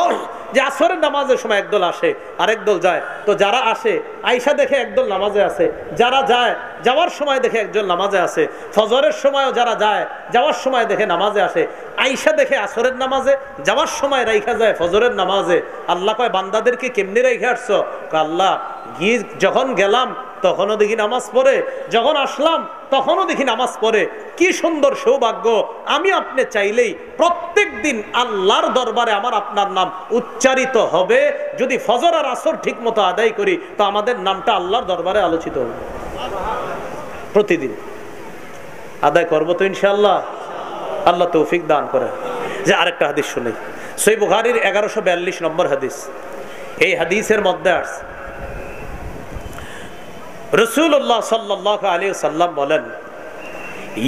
যে আসরের নামাজের সময় একদল আসে আরেক দল যায়। তো যারা আসে আইসা দেখে একদল নামাজে আছে, যারা যায় যাওয়ার সময় দেখে একজন নামাজে আছে। ফজরের সময়ও যারা যায় যাওয়ার সময় দেখে নামাজে আসে, আইসা দেখে আসরের নামাজে, যাওয়ার সময় রাইখা যায় ফজরের নামাজে। আল্লাহ কয় বান্দাদেরকে কেমনি রাইখে আসছো? আল্লাহ গিয়ে যখন গেলাম তখনও দেখি নামাজ পড়ে, যখন আসলাম তখনও দেখি নামাজ পড়ে। কি সুন্দর সৌভাগ্য! আমি আপনি চাইলেই প্রত্যেক দিন আল্লাহর দরবারে আমার আপনার নাম উচ্চারিত হবে। যদি ফজর আর আসর ঠিক মতো আদায় করি তো আমাদের নামটা আল্লাহর দরবারে আলোচিত হবে। প্রতিদিন আদায় করবো তো ইনশাআল্লাহ। আল্লাহ তৌফিক দান করে। যে আরেকটা হাদিস শুনি, সহিহ বুখারীর 1142 নম্বর হাদিস। এই হাদিসের মধ্যে আসছে রাসূলুল্লাহ সাল্লাল্লাহু আলাইহি ওয়াসাল্লাম বলেন,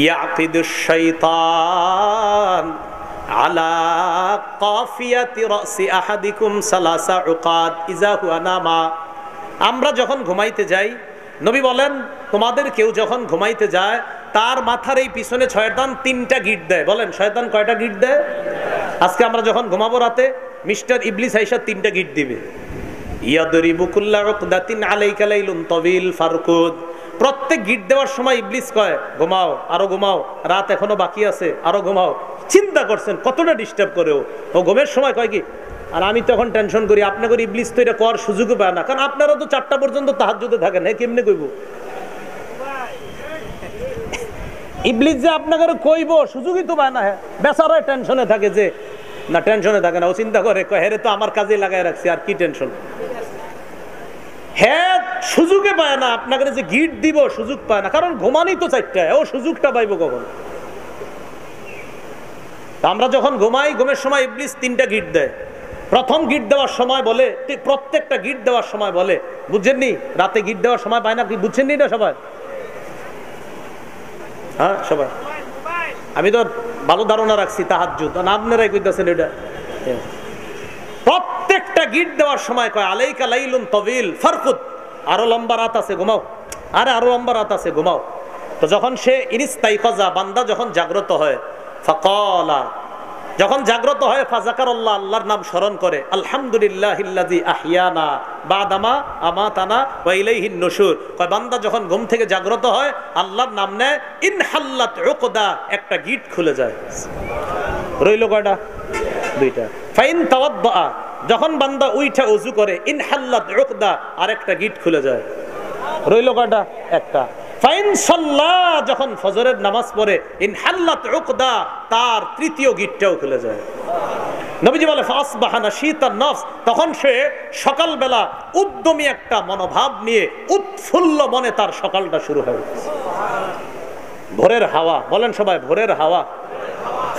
ইয়াকিদুশ শাইতান আলা কাফিয়াতি রাসি আহাদিকুম সালাসা উকাদ ইযা হুয়া নামা। আমরা যখন ঘুমাইতে যাই, নবী বলেন তোমাদের কেউ যখন ঘুমাইতে যায় তার মাথার এই পিছনে শয়তান 3টা গিট দেয়। বলেন শয়তান কয়টা গিট দেয়? আজকে আমরা যখন ঘুমাবো রাতে, মিস্টার ইবলিস আইসা 3টা গিট দিবে। ইয়াদরিবু কুল্লা উকদাতিন আলাইকা লাইলুন তাবিল ফারকুদ। প্রত্যেক গিট দেওয়ার সময় ইবলিস কয় ঘুমাও, আরো ঘুমাও, রাত এখনো বাকি আছে, আরো ঘুমাও। চিন্তা করছেন কতটা ডিস্টার্ব করে ও ঘুমের সময় কয় কি? আর আমি তখন টেনশন করি আপনাদের ইবলিস তো এটা করার সুযোগও পায় না, কারণ আপনারা তো 4টা পর্যন্ত তাহাজ্জুদে থাকেন। হ্যাঁ, কেমনে কইব? ইবলিস যে আপনাদের কইব সুযোগই তো পায় না। হ্যাঁ, বেচারা টেনশনে থাকে। যে না টেনশনে থাকে না, ও চিন্তা করে কয় হেরে তো আমার কাজে লাগাই রাখছি, আর কি টেনশন। হ্যাঁ, সুযোগে পায় না, আপনাকে যে গিট দিব সুযোগ পায় না, কারণ ঘুমানি তো 4টায়, ও সুযোগটা পাইব কখন? আমরা যখন ঘুমাই, ঘুমের সময় ইবলিস 3টা গিট দেয়। প্রথম গিট দেওয়ার সময় বলে, প্রত্যেকটা গিট দেওয়ার সময় বলে, বুঝছেননি? রাতে গিট দেওয়ার সময় পায় না, কি বুঝছেননি না সবাই? হ্যাঁ সবাই, আমি তো ভালো ধারণা রাখছি তাহাজ্জুদ, না আপনারাই কইতাছেন এটা। প্রত্যেকটা গিট দেওয়ার সময় কয় আলাইকা লাইলুন তাবিল ফারকুদ, আরো লম্বা রাত আছে ঘুমাও, আরে আরো লম্বা রাত আছে ঘুমাও। তো যখন সে ইনিস্তাইকাজা, বান্দা যখন জাগ্রত হয়, ফাকালা, যখন জাগ্রত হয়, ফাযাকারাল্লাহ, আল্লাহর নাম স্মরণ করে, আলহামদুলিল্লাহিল্লাযী আহইয়ানা বাদামা আমাতানা ওয়া ইলাইহিন নুশুর। কয় বান্দা যখন ঘুম থেকে জাগ্রত হয় আল্লাহর নাম নেয়, ইনহাল্লাত উকদা, একটা গিট খুলে যায়। রইল কয়টা? 2টা। ফাইন তাওয়াদ্দা, যখন বান্দা উইঠা ওযু করে, ইনহাল্লাত উকদা, আরেকটা গিট খুলে যায়। রইল কয়টা? একটা। ফাইন সাল্লা, যখন ফজরের নামাজ পড়ে, ইনহাল্লাত উকদা, তার 3য় গিটটাও খুলে যায়। নবীজি বলে ফাসবাহা নাশীতান নফস, তখন সে সকালবেলা উদ্যমী একটা মনোভাব নিয়ে উৎফুল্ল মনে তার সকালটা শুরু হয়। ভোরের হাওয়া, বলেন সবাই ভোরের হাওয়া।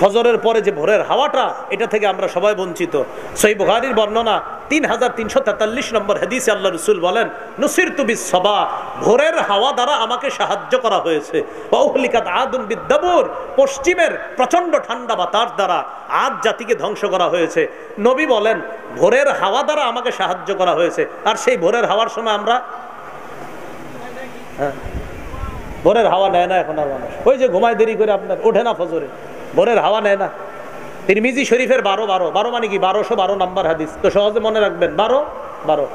ফজরের পরে যে ভোরের হাওয়াটা, এটা থেকে আমরা সবাই বঞ্চিত। সহিহ বুখারীর বর্ণনা 3343 নম্বর হাদিসে আল্লাহ রাসূল বলেন, নুসিরতু বিস-সাবা, ভোরের হাওয়া দ্বারা আমাকে সাহায্য করা হয়েছে। ওয়া উহলিকাত আদুন বিদ-দাবুর, পশ্চিমের প্রচন্ড ঠান্ডা বাতাস দ্বারা আদ জাতিকে ধ্বংস করা হয়েছে। নবী বলেন ভোরের হাওয়া দ্বারা আমাকে সাহায্য করা হয়েছে। আর সেই ভোরের হাওয়ার সময় আমরা ভোরের হাওয়া নেয় না এখন আর মানুষ। ওই যে ঘুমায় দেরি করে, আপনার ওঠে না ফজরে, ভোরের হাওয়া নেয় না। তিরমিজি শরীফের 12 মানে কি 1212 নম্বর হাদিস, তো সহজে মনে রাখবেন 12।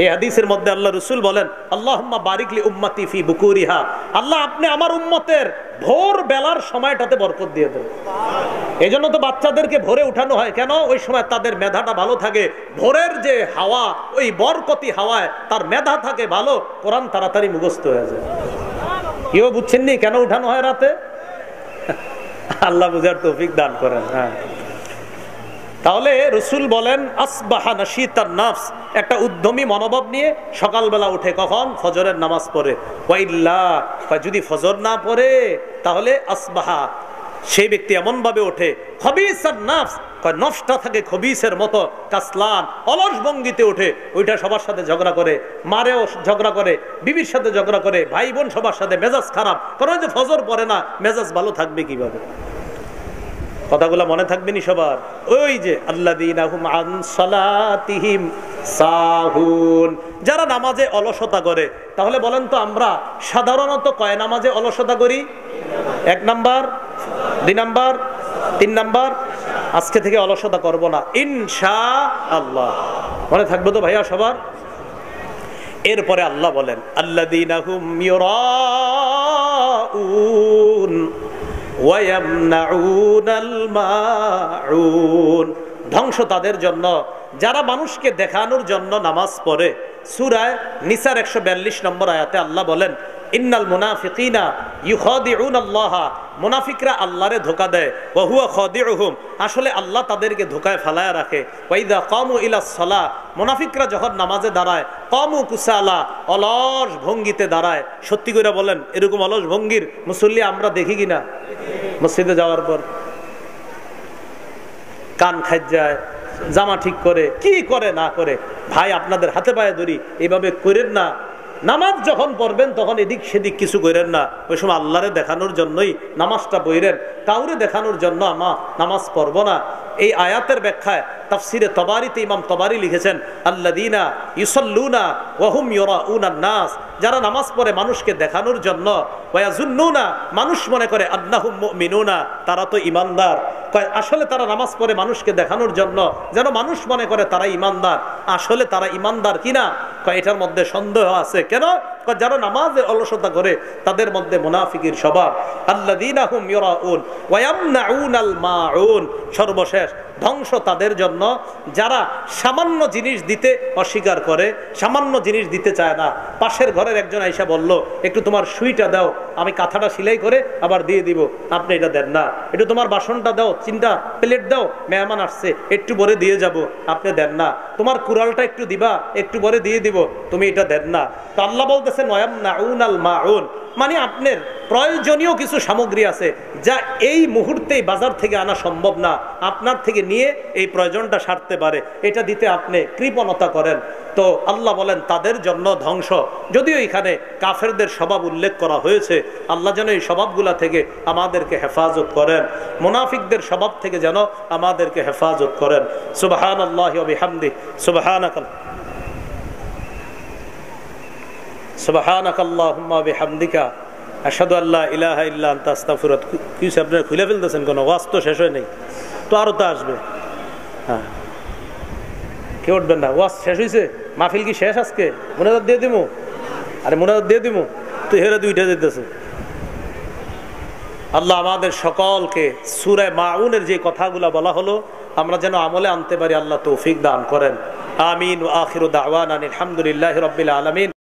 এই হাদিসের মধ্যে আল্লাহ রাসূল বলেন, আল্লাহুম্মা বারিক লি উম্মতি ফি বুকুরিহা, আল্লাহ আপনি আমার উম্মতের ভোর বেলার সময়টাতে বরকত দিয়ে দেন। এই জন্য তো বাচ্চাদেরকে ভোরে উঠানো হয় কেন? ওই সময় তাদের মেধাটা ভালো থাকে। ভোরের যে হাওয়া, ওই বরকতি হাওয়ায় তার মেধা থাকে ভালো, কোরআন তাড়াতাড়ি মুখস্থ হয়ে যায়। কেউ বুঝছেননি কেন উঠানো হয় রাতে? আল্লাহ বুঝার তৌফিক দান করেন। হ্যাঁ, তাহলে রসুল বলেন আসবাহা নাশিতান নাফস, একটা উদ্যমী মনোভাব নিয়ে সকালবেলা উঠে, কখন? ফজরের নামাজ পড়ে। ওয়াইল্লা, যদি ফজর না পড়ে তাহলে আসবাহা, সেই ব্যক্তি এমন ভাবে ওঠে খবিসান নাফস, নফসটা থাকে খবিসের মতো, কাসলান, অলস ভঙ্গিতে ওঠে। ওইটা সবার সাথে ঝগড়া করে, মারেও ঝগড়া করে, বিবির সাথে ঝগড়া করে, ভাই বোন সবার সাথে, মেজাজ খারাপ। কারণ যে ফজর পড়ে না, মেজাজ ভালো থাকবে কিভাবে? কথাগুলো মনে থাকবে নি সবার? ওই যে আল্লাযীনা হুম আন সালাতিহিম সাহুন, যারা নামাজে অলসতা করে। তাহলে বলেন তো আমরা সাধারণত কয় নামাজে অলসতা করি? 1 নাম্বার, 2 নাম্বার, 3 নাম্বার। আজকে থেকে অলসতা করব না ইনশাআল্লাহ। মনে থাকবে তো ভাইয়া সবার? এরপরে আল্লাহ বলেন আল্লাযীনা হুম ইউরাউন ওয়া ইয়ামনাউনাল মাউন, ধ্বংস তাদের জন্য যারা মানুষকে দেখানোর জন্য নামাজ পড়ে। সূরা নিসার 142 নম্বর আয়াতে আল্লাহ বলেন ইন্নাল মুনাফিকিনা ইউখাদিউনাল্লাহ, মুনাফিকরা আল্লাহরে ধোঁকা দেয়। ওয়া হুয়া খাদিউহুম, আসলে আল্লাহ তাদেরকে ধোঁকায় ফেলায় রাখে। ওয়া ইযা কামু ইলাস সালাহ, মুনাফিকরা যখন নামাজে দাঁড়ায়, কামু কুসালা, অলস ভঙ্গিতে দাঁড়ায়। সত্যি করে বলেন, এরকম অলস ভঙ্গির মুসল্লি আমরা দেখি কিনা? মসজিদে যাওয়ার পর কান খাই যায়, জামা ঠিক করে, কি করে না করে। ভাই আপনাদের হাতে পায়ে ধরি, এইভাবে করেন না। নামাজ যখন পড়বেন তখন এদিক সেদিক কিছু করেন না। ওই সময় আল্লাহরে দেখানোর জন্যই নামাজটা পড়েন, কাউরে দেখানোর জন্য নামাজ পড়ব না। এই আয়াতের ব্যাখ্যায় তাফসিরে তবারিতে ইমাম তবারি লিখেছেন আল্লাযীনা ইউসাল্লুনা ওয়া হুম ইউরাউনান নাস, যারা নামাজ পড়ে মানুষকে দেখানোর জন্য, ওয়া ইয়াজুন্নুনা, মানুষ মনে করে আন্নাহুম মুমিনুনা, তারা তো ঈমানদার। আসলে তারা নামাজ পড়ে মানুষকে দেখানোর জন্য, যেন মানুষ মনে করে তারা ঈমানদার। আসলে তারা ঈমানদার কিনা এটার মধ্যে সন্দেহ আছে। কেন? যারা নামাজে অলসতা করে তাদের মধ্যে মুনাফিকের স্বভাব। আল্লাযীনা হুম ইউরাউন ওয়া ইয়ামনাউনাল মাউন, সর্বশেষ ধ্বংস তাদের জন্য যারা সামান্য জিনিস দিতে অস্বীকার করে, সামান্য জিনিস দিতে চায় না। পাশের ঘরের একজন আইসা বলল একটু তোমার সুইটা দাও, আমি কাঁথাটা সেলাই করে আবার দিয়ে দিব, আপনি এটা দেন না। একটু তোমার বাসনটা দাও, চিন্তা প্লেট দাও, মেহমান আসছে, একটু পরে দিয়ে যাব, আপনি দেন না। তোমার কুড়ালটা একটু দিবা, একটু পরে দিয়ে দিব, তুমি এটা দেন না। তো আল্লাহ বলতেছেন ওয়ায়ামনাউনাল মাউন, মানে আপনার প্রয়োজনীয় কিছু সামগ্রী আছে যা এই মুহূর্তেই বাজার থেকে আনা সম্ভব না, আপনার থেকে নিয়ে এই প্রয়োজনটা সারতে পারে, এটা দিতে আপনি কৃপণতা করেন। তো আল্লাহ বলেন তাদের জন্য ধ্বংস। যদিও এখানে কাফেরদের স্বভাব উল্লেখ করা হয়েছে, আল্লাহ যেন এই স্বভাবগুলা থেকে আমাদেরকে হেফাজত করেন, মুনাফিকদের স্বভাব থেকে যেন আমাদেরকে হেফাজত করেন। সুবহানাল্লাহি ওয়া বিহামদিহি, সুবহানাকাল্লাহুম্মা বিহামদিকা আশহাদু আল্লা ইলাহা ইল্লা আনতা আস্তাগফিরুকা। কি আপনারা খুলে ফেলতেছেন কেন? ওয়াজ তো শেষ হয় নাই, তো আরো তো আসবে। হ্যাঁ, কে উঠবেন না? ওয়াজ শেষ হয়েছে? মাহফিল কি শেষ আজকে? মুনাজাত দিয়ে দিমু? আরে মুনাজাত দিয়ে দিমু তো, হেরা দুইটা যেতেছে। আল্লাহ আমাদের সকলকে সূরা মাউনের যে কথাগুলো বলা হলো আমরা যেন আমলে আনতে পারি, আল্লাহ তৌফিক দান করেন। আমিন। ওয়া আখিরু দাওয়ানা আলহামদুলিল্লাহি রাব্বিল আলামিন।